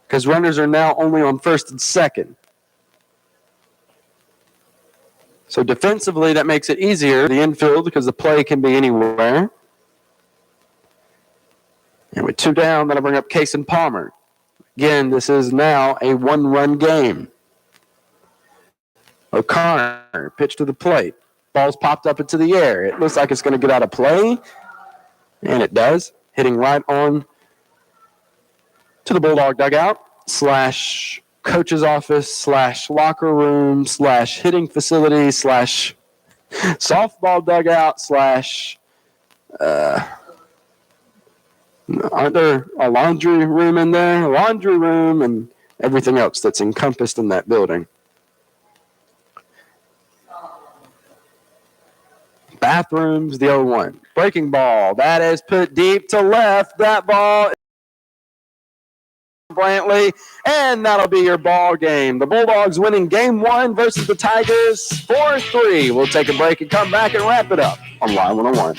because runners are now only on first and second. So defensively, that makes it easier, the infield, because the play can be anywhere. And with 2 down, that'll bring up Kason Palmer. Again, this is now a 1-run game. O'Connor, pitch to the plate. Ball's popped up into the air. It looks like it's going to get out of play. And it does, hitting right on to the Bulldog dugout / coach's office / locker room / hitting facility / softball dugout / aren't there a laundry room in there? A laundry room and everything else that's encompassed in that building. Bathrooms, the 0-1. Breaking ball. That is put deep to left. That ball Brantley, and that'll be your ball game. The Bulldogs winning game 1 versus the Tigers 4-3. We'll take a break and come back and wrap it up on Y101.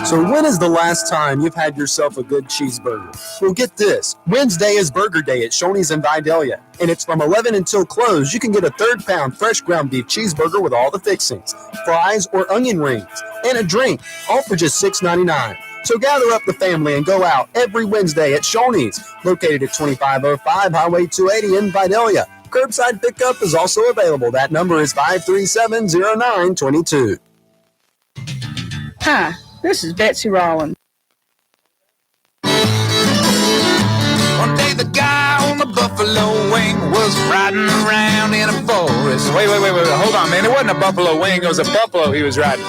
So when is the last time you've had yourself a good cheeseburger? Well, get this. Wednesday is Burger Day at Shoney's in Vidalia, and it's from 11 until close. You can get a 3rd-pound fresh ground beef cheeseburger with all the fixings, fries or onion rings, and a drink, all for just $6.99. So gather up the family and go out every Wednesday at Shoney's, located at 2505 Highway 280 in Vidalia. Curbside pickup is also available. That number is 537-0922. Hi, this is Betsy Rollins. day the guy on the buffalo wing was riding around in a forest. Wait. Hold on, man. It wasn't a buffalo wing. It was a buffalo he was riding.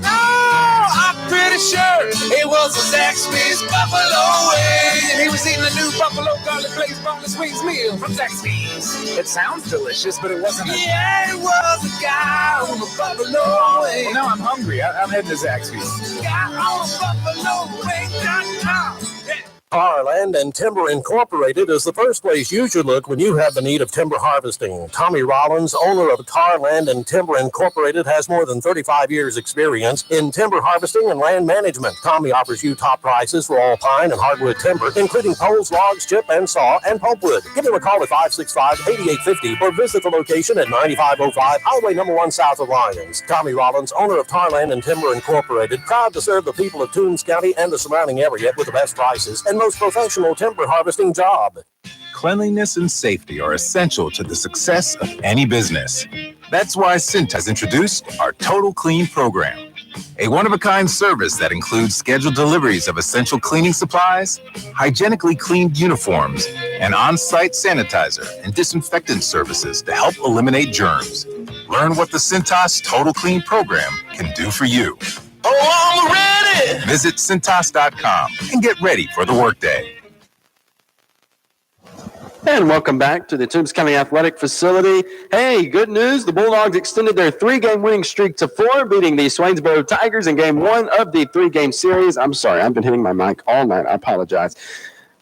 No, I'm pretty sure it was a Zaxby's buffalo wing. And he was eating a new buffalo garlic glazed boneless wings meal from Zaxby's. It sounds delicious, but it wasn't a... Yeah, it was a guy on a buffalo wing. Well, now I'm hungry. I'm heading to Zaxby's. Guy on a buffalo wing.com. Yeah. Land and Timber Incorporated is the first place you should look when you have the need of timber harvesting. Tommy Rollins, owner of Land and Timber Incorporated, has more than 35 years experience in timber harvesting and land management. Tommy offers you top prices for all pine and hardwood timber, including poles, logs, chip and saw, and pulpwood. Give him a call at 565-8850 or visit the location at 9505 Highway number 1 south of Lyons. Tommy Rollins, owner of Land and Timber Incorporated, proud to serve the people of Toombs County and the surrounding area with the best prices and most professional timber harvesting job. Cleanliness and safety are essential to the success of any business. That's why Cintas has introduced our Total Clean program, a one-of-a-kind service that includes scheduled deliveries of essential cleaning supplies, hygienically cleaned uniforms, and on-site sanitizer and disinfectant services to help eliminate germs. Learn what the Cintas Total Clean program can do for you. Oh, I'm ready! Visit Cintas.com and get ready for the workday. And welcome back to the Toombs County Athletic Facility. Hey, good news. The Bulldogs extended their 3-game winning streak to 4, beating the Swainsboro Tigers in Game 1 of the 3-game series. I'm sorry, I've been hitting my mic all night. I apologize.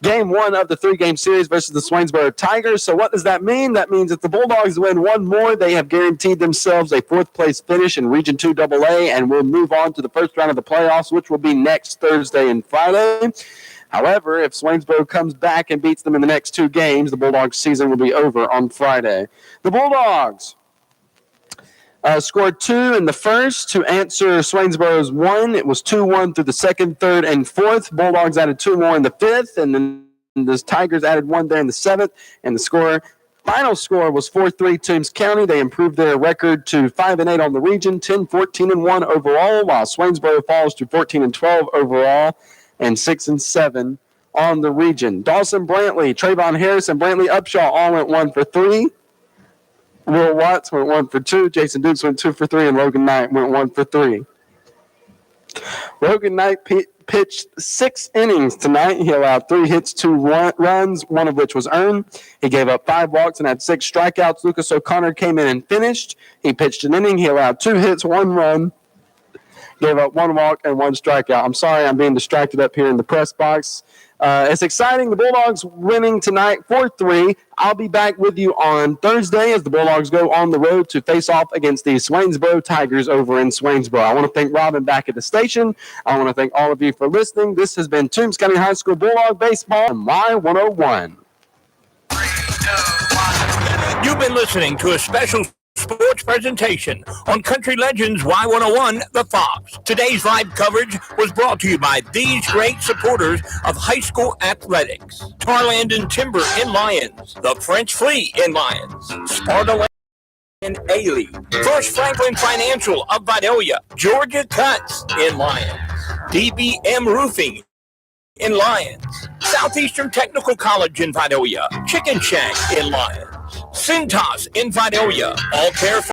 Game 1 of the 3-game series versus the Swainsboro Tigers. So what does that mean? That means if the Bulldogs win one more, they have guaranteed themselves a 4th-place finish in Region 2 AA and will move on to the first round of the playoffs, which will be next Thursday and Friday. However, if Swainsboro comes back and beats them in the next 2 games, the Bulldogs' season will be over on Friday. The Bulldogs scored 2 in the first to answer Swainsboro's 1. It was 2-1 through the 2nd, 3rd, and 4th. Bulldogs added 2 more in the 5th, and then the Tigers added 1 there in the 7th. And the final score was 4-3 Toombs County. They improved their record to 5-8 on the region, 10-14-1 overall, while Swainsboro falls to 14-12 overall and 6-7 on the region. Dawson Brantley, Trayvon Harris, and Brantley Upshaw all went 1 for 3. Will Watts went 1 for 2. Jason Dukes went 2 for 3, and Logan Knight went 1 for 3. Logan Knight pitched 6 innings tonight. He allowed 3 hits, 2 runs, 1 of which was earned. He gave up 5 walks and had 6 strikeouts. Lucas O'Connor came in and finished. He pitched an inning. He allowed 2 hits, 1 run, gave up 1 walk and 1 strikeout. I'm sorry, I'm being distracted up here in the press box. It's exciting. The Bulldogs winning tonight 4-3. I'll be back with you on Thursday as the Bulldogs go on the road to face off against the Swainsboro Tigers over in Swainsboro. I want to thank Robin back at the station. I want to thank all of you for listening. This has been Toombs County High School Bulldog Baseball on Y101. You've been listening to a special sports presentation on Country Legends Y101, The Fox. Today's live coverage was brought to you by these great supporters of high school athletics: Tarland and Timber in Lyons, the French Flea in Lyons, Sparta Land in Ailey, First Franklin Financial of Vidalia, Georgia Cuts in Lyons, DBM Roofing in Lyons, Southeastern Technical College in Vidalia, Chicken Shack in Lyons, Cintas in Vidalia, All Care